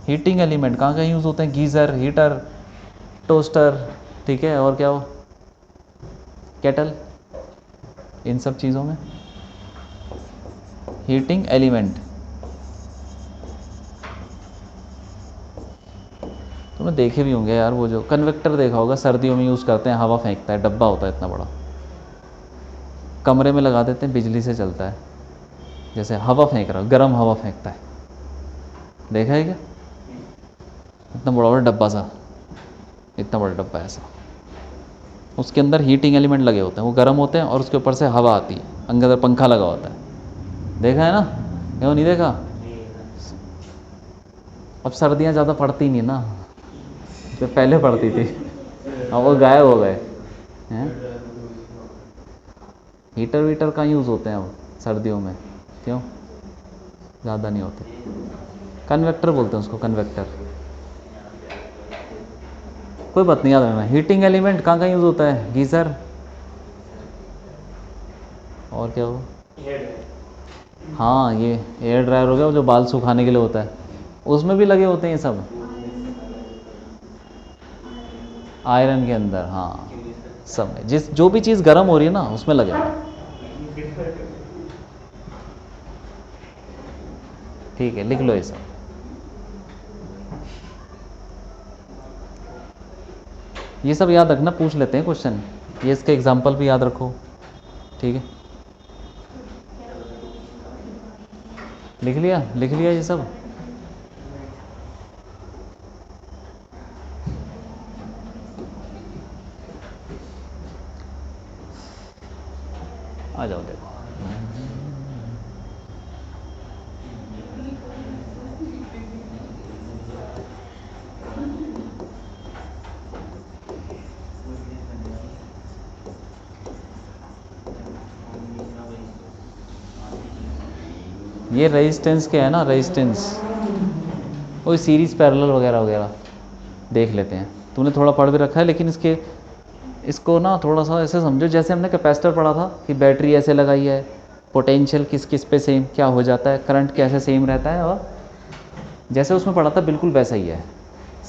heating element. कहाँ कहाँ यूज़ होते हैं, गीज़र, हीटर, टोस्टर, ठीक है, और क्या हो, केटल, इन सब चीज़ों में हीटिंग एलिमेंट। तुमने देखे भी होंगे यार, वो जो कन्वेक्टर देखा होगा, सर्दियों में यूज़ करते हैं, हवा फेंकता है, डब्बा होता है इतना बड़ा, कमरे में लगा देते हैं, बिजली से चलता है, जैसे हवा फेंक रहा हो, गर्म हवा फेंकता है, देखा है क्या, इतना बड़ा बड़ा डब्बा सा, इतना बड़ा डब्बा ऐसा, उसके अंदर हीटिंग एलिमेंट लगे होते हैं, वो गर्म होते हैं और उसके ऊपर से हवा आती है, अंदर पंखा लगा होता है, देखा है ना, क्यों नहीं देखा। अब सर्दियाँ ज़्यादा पड़ती नहीं ना, जो पहले पड़ती थी, अब वो गायब हो गए हैं। हीटर वीटर का यूज़ होते हैं अब सर्दियों में, क्यों, ज़्यादा नहीं होते। कन्वेक्टर बोलते हैं उसको, कन्वेक्टर, कोई बात नहीं, याद रखना। हीटिंग एलिमेंट कहाँ कहाँ यूज़ होता है, गीज़र, और क्या हो, हाँ ये एयर ड्रायर हो गया, वो जो बाल सुखाने के लिए होता है, उसमें भी लगे होते हैं ये सब, आयरन के अंदर, हाँ सब में, जो भी चीज़ गर्म हो रही है ना उसमें लगे हुए हैं। ठीक है, लिख लो ये सब। ये सब याद रखना, पूछ लेते हैं क्वेश्चन, ये इसके एग्जाम्पल भी याद रखो, ठीक है। लिख लिया ये सब। आ जाओ देखो, ये रेजिस्टेंस क्या है ना, रेजिस्टेंस वही सीरीज़ पैरेलल वगैरह वगैरह देख लेते हैं। तूने थोड़ा पढ़ भी रखा है, लेकिन इसको ना थोड़ा सा ऐसे समझो जैसे हमने कैपेसिटर पढ़ा था कि बैटरी ऐसे लगाई है, पोटेंशियल किस किस पे सेम क्या हो जाता है, करंट कैसे सेम रहता है, और जैसे उसमें पढ़ा था बिल्कुल वैसा ही है,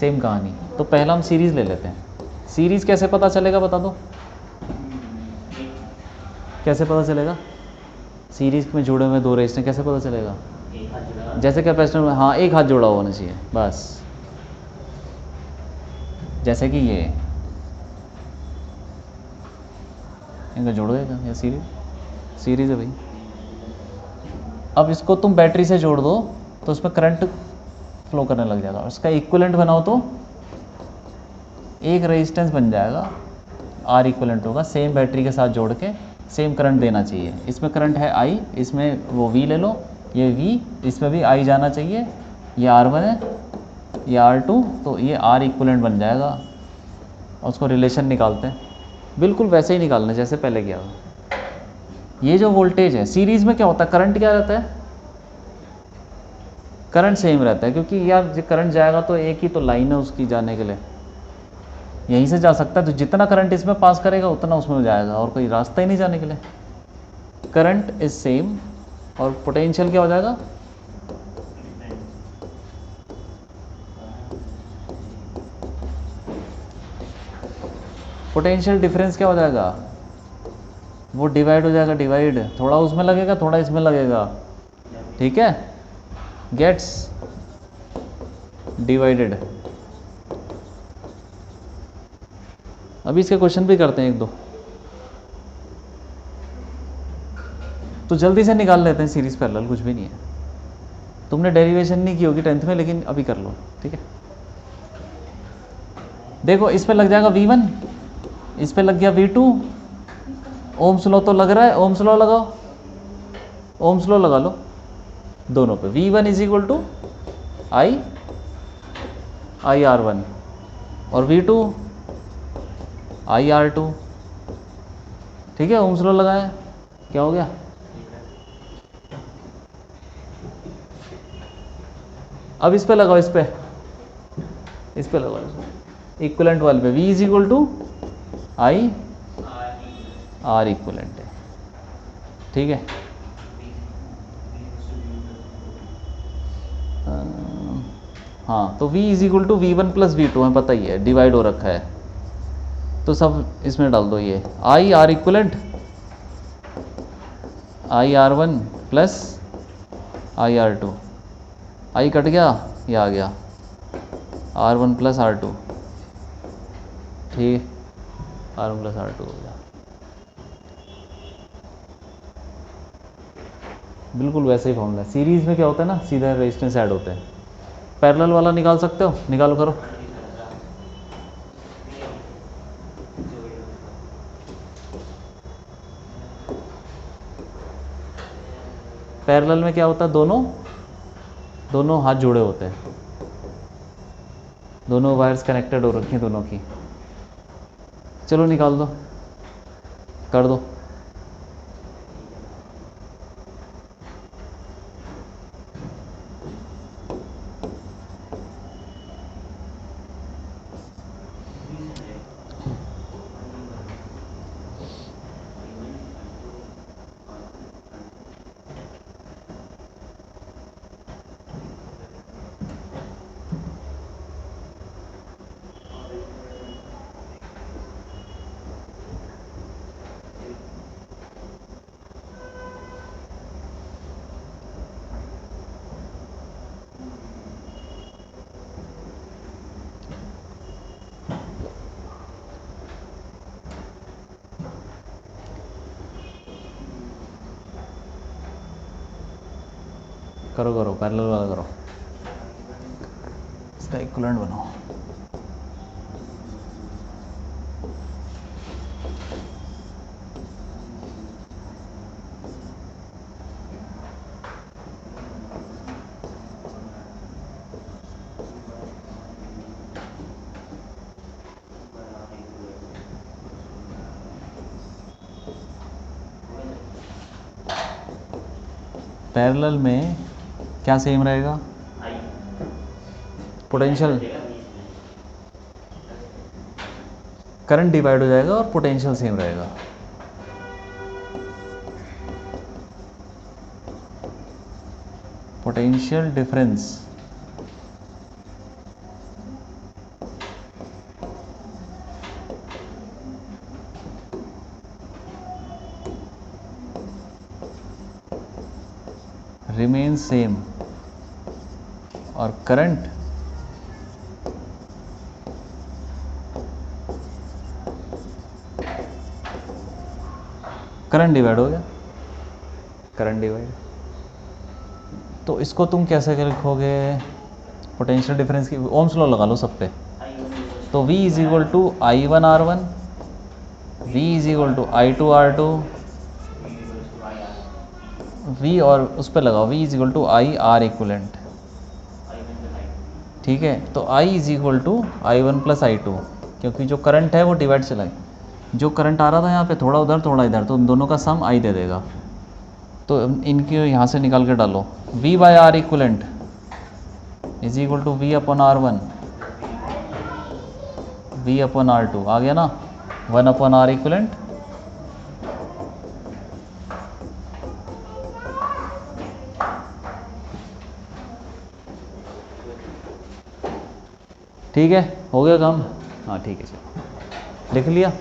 सेम कहानी। तो पहला हम सीरीज़ ले लेते हैं। सीरीज़ कैसे पता चलेगा बता दो, कैसे पता चलेगा? सीरीज़ में जुड़े हुए दो रेजिस्टेंस कैसे पता चलेगा? जैसे कैपेसिटर में, हाँ, एक हाथ जोड़ा होना चाहिए बस, जैसे कि ये इनका जोड़ देगा, या सीरीज़ है भाई। अब इसको तुम बैटरी से जोड़ दो तो उसमें करंट फ्लो करने लग जाएगा, उसका इक्विवेलेंट बनाओ तो एक रेजिस्टेंस बन जाएगा, आर इक्विवेलेंट होगा, सेम बैटरी के साथ जोड़ के सेम करंट देना चाहिए। इसमें करंट है आई, इसमें वो वी ले लो, ये वी, इसमें भी आई जाना चाहिए, ये R1 है, ये R2, तो ये आर इक्विवेलेंट बन जाएगा। और उसको रिलेशन निकालते हैं, बिल्कुल वैसे ही निकालना जैसे पहले किया था। ये जो वोल्टेज है, सीरीज़ में क्या होता है, करंट क्या रहता है, करंट सेम रहता है, क्योंकि यार जो करंट जाएगा तो एक ही तो लाइन है उसकी जाने के लिए, यहीं से जा सकता है, तो जितना करंट इसमें पास करेगा उतना उसमें जाएगा, और कोई रास्ता ही नहीं जाने के लिए। करंट इज सेम, और पोटेंशियल क्या हो जाएगा, पोटेंशियल डिफरेंस क्या हो जाएगा, वो डिवाइड हो जाएगा, डिवाइड, थोड़ा उसमें लगेगा थोड़ा इसमें लगेगा, ठीक है, गेट्स डिवाइडेड। अभी इसके क्वेश्चन भी करते हैं एक दो, तो जल्दी से निकाल लेते हैं सीरीज पैरेलल, कुछ भी नहीं है। तुमने डेरिवेशन नहीं की होगी 10th में, लेकिन अभी कर लो, ठीक है। देखो इस पे लग जाएगा V1, इस पे लग गया V2, ओम्स लॉ तो लग रहा है, ओम्स लॉ लगाओ, ओम्स लॉ लगा लो दोनों पे। V1 is equal to I R1, और V2 आई R2, ठीक है, ओम्स लॉ लगाया, क्या हो गया? अब इस पे लगाओ, इस पे लगाओ, इक्विवेलेंट वाले पे, V is equal to I R equivalent है, ठीक है। हाँ, तो V is equal to V1 plus V2 हमें पता ही है, डिवाइड हो रखा है, तो सब इसमें डाल दो, ये आई R equivalent, I R1 plus I R2, I cut गया, ये आ गया R1 प्लस R2, ठीक, R1 प्लस R2 हो गया, बिल्कुल वैसे ही फॉर्मूला है। सीरीज़ में क्या होता है ना, सीधा रेजिस्टेंस ऐड होते हैं। पैरेलल वाला निकाल सकते हो, निकालो, करो। पैरेलल में क्या होता है, दोनों हाथ जुड़े होते हैं, दोनों वायर्स कनेक्टेड हो रखी हैं दोनों की। चलो निकाल दो, कर दो। करो पैरेलल वाला करो, इसका इक्विवेलेंट बनाओ। पैरेलल में क्या सेम रहेगा? पोटेंशियल, करंट डिवाइड हो जाएगा और पोटेंशियल सेम रहेगा। पोटेंशियल डिफरेंस रिमेन सेम और करंट डिवाइड हो गया, करंट डिवाइड। तो इसको तुम कैसे लिखोगे? पोटेंशियल डिफरेंस की ओम्स लॉ लगा लो सब पे। तो V is equal to I1R1, V is equal to I2R2, V और उस पर लगाओ V is equal to IR equivalent. ठीक है, तो I is equal to I1 plus I2, क्योंकि जो करंट है वो डिवाइड चला, जो करंट आ रहा था यहाँ पे थोड़ा उधर थोड़ा इधर, तो उन दोनों का सम I दे देगा। तो इनके यहाँ से निकाल के डालो, V by R equivalent is equal to V upon R1, V upon R2 आ गया ना, 1 अपॉन R इक्वलेंट। ठीक है, हो गया काम? हाँ ठीक है, चलो लिख लिया।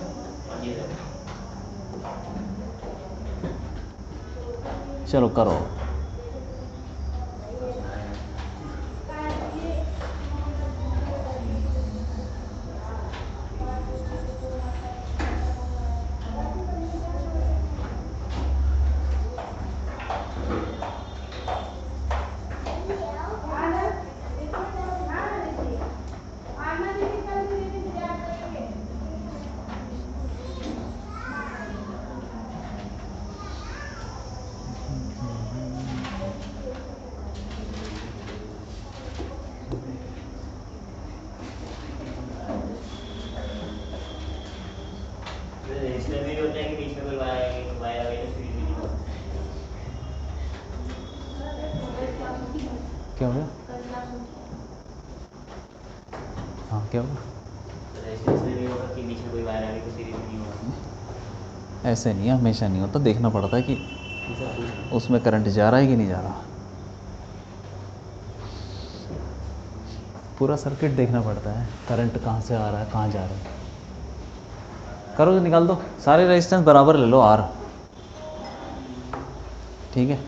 चलो करो। क्या हो गया? हाँ क्या होगा? ऐसे नहीं है, हमेशा नहीं होता, देखना पड़ता है कि उसमें करंट जा रहा है कि नहीं जा रहा। पूरा सर्किट देखना पड़ता है, करंट कहाँ से आ रहा है कहाँ जा रहा है। करो तो निकाल दो, सारे रेजिस्टेंस बराबर ले लो R। ठीक है,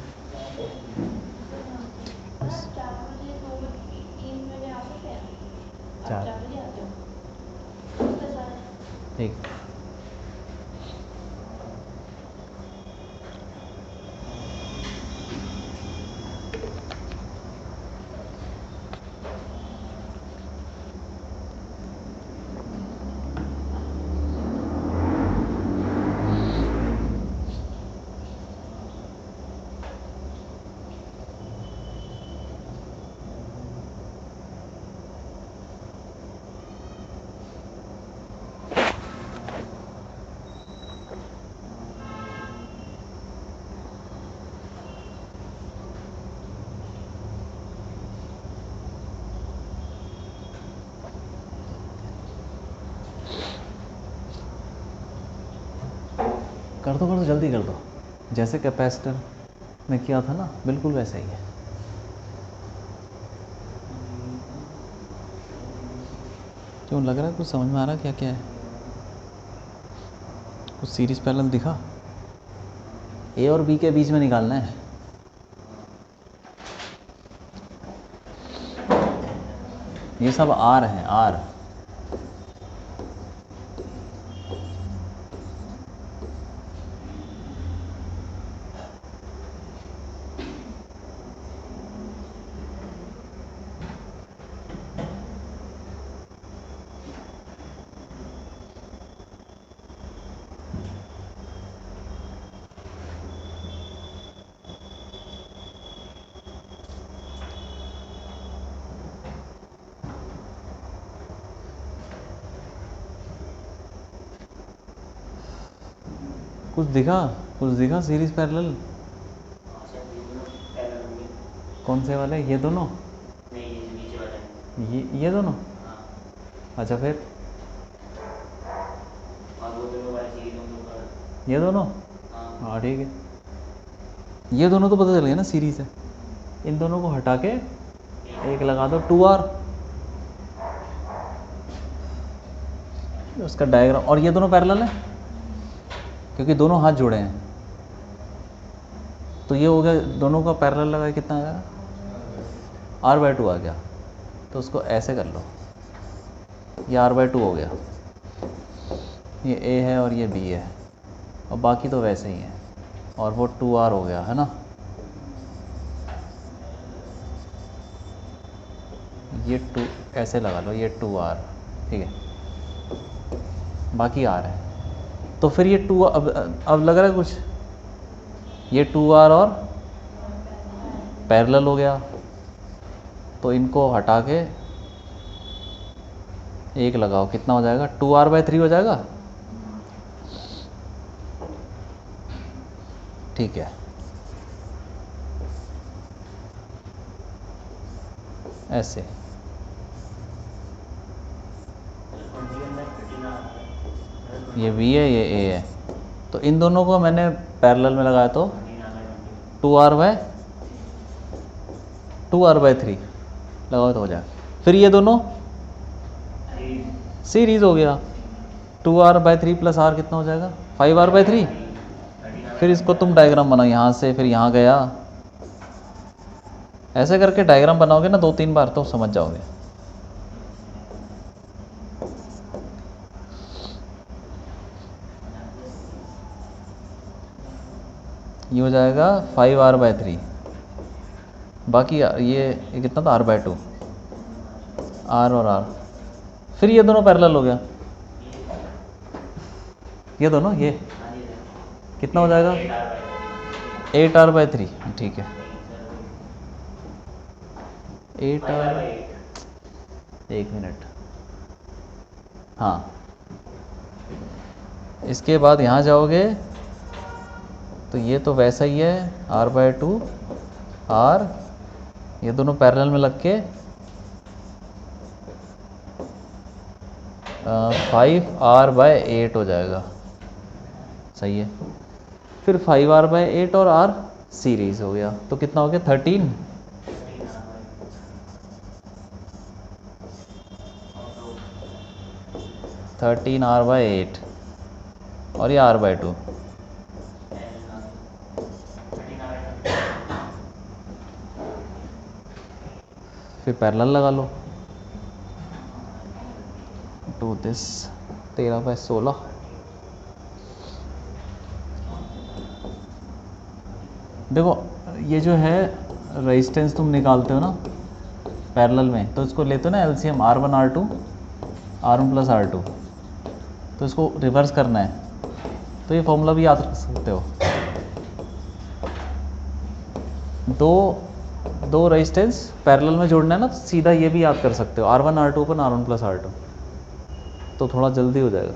ठीक। कर दो जल्दी कर दो, जैसे कैपेसिटर में किया था ना, बिल्कुल वैसा ही है। क्यों लग रहा है कुछ समझ में आ रहा है? क्या क्या है? कुछ सीरीज पैरेलल दिखा? A और B के बीच में निकालना है। ये सब R हैं, R। कुछ दिखा सीरीज पैरेलल? कौन से वाले, ये दोनों? नहीं, ये नीचे वाला है। ये दोनों? हाँ, अच्छा फिर और वो दोनों वाला सीरीज हम लोग का। ये दोनों? हाँ, हाँ ठीक है, ये दोनों तो पता चल गया ना सीरीज है। इन दोनों को हटा के एक लगा दो 2R, उसका डायग्राम। और ये दोनों पैरेलल है क्योंकि दोनों हाथ जुड़े हैं, तो ये हो गया दोनों का पैरेलल लगा, कितना आया, R/2 आ गया। तो उसको ऐसे कर लो, ये R/2 हो गया, ये A है और ये B है, और बाकी तो वैसे ही है, और वो 2R हो गया है ना। ये 2 ऐसे लगा लो, ये 2R, ठीक है, बाकी R है। तो फिर ये 2 अब लग रहा है कुछ, ये 2R और पैरेलल हो गया, तो इनको हटा के एक लगाओ, कितना हो जाएगा, 2R/3 हो जाएगा, ठीक है। ऐसे ये B है, ये A है, तो इन दोनों को मैंने पैरेलल में लगाया तो 2R/3 लगाओ तो हो जाएगा। फिर ये दोनों सीरीज हो गया, 2R/3 प्लस R कितना हो जाएगा, 5R/3। फिर इसको तुम डायग्राम बनाओ यहाँ से, फिर यहाँ गया, ऐसे करके डायग्राम बनाओगे ना 2-3 बार तो समझ जाओगे। ये हो जाएगा 5R/3, बाकी ये कितना था, R/2, R और R। फिर ये दोनों पैरेलल हो गया, ये दोनों, ये कितना हो जाएगा, 8R/3, ठीक है, 8R, एक मिनट, हाँ। इसके बाद यहाँ जाओगे तो ये तो वैसा ही है, R/2 R, ये दोनों पैरेलल में लग के 5R/8 हो जाएगा, सही है। फिर 5R/8 और R सीरीज हो गया, तो कितना हो गया, 13R/8 और ये R/2, फिर पैरेलल लगा लो, टू दिस 13/16। देखो ये जो है रेजिस्टेंस तुम निकालते हो ना पैरेलल में, तो इसको लेते हो ना LCM, R1 R2 R1 plus R2, तो इसको रिवर्स करना है, तो ये फॉर्मूला भी याद रख सकते हो। दो रेजिस्टेंस पैरेलल में जोड़ना है ना, तो सीधा ये भी याद कर सकते हो, R1 R2 अपन R1 प्लस R2, तो थोड़ा जल्दी हो जाएगा।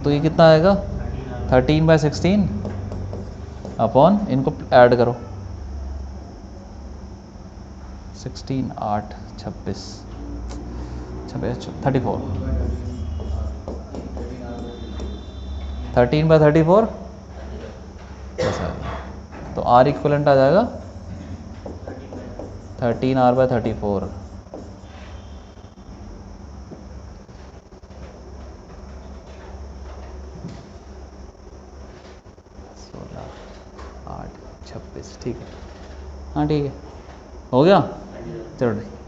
तो ये कितना आएगा, 13/16 अपॉन, इनको ऐड करो, 16 8 26 34, 13/34 बस आ गया। तो R इक्वलेंट आ जाएगा 13R/34। ठीक है, हाँ ठीक है, हो गया, चलो ठीक।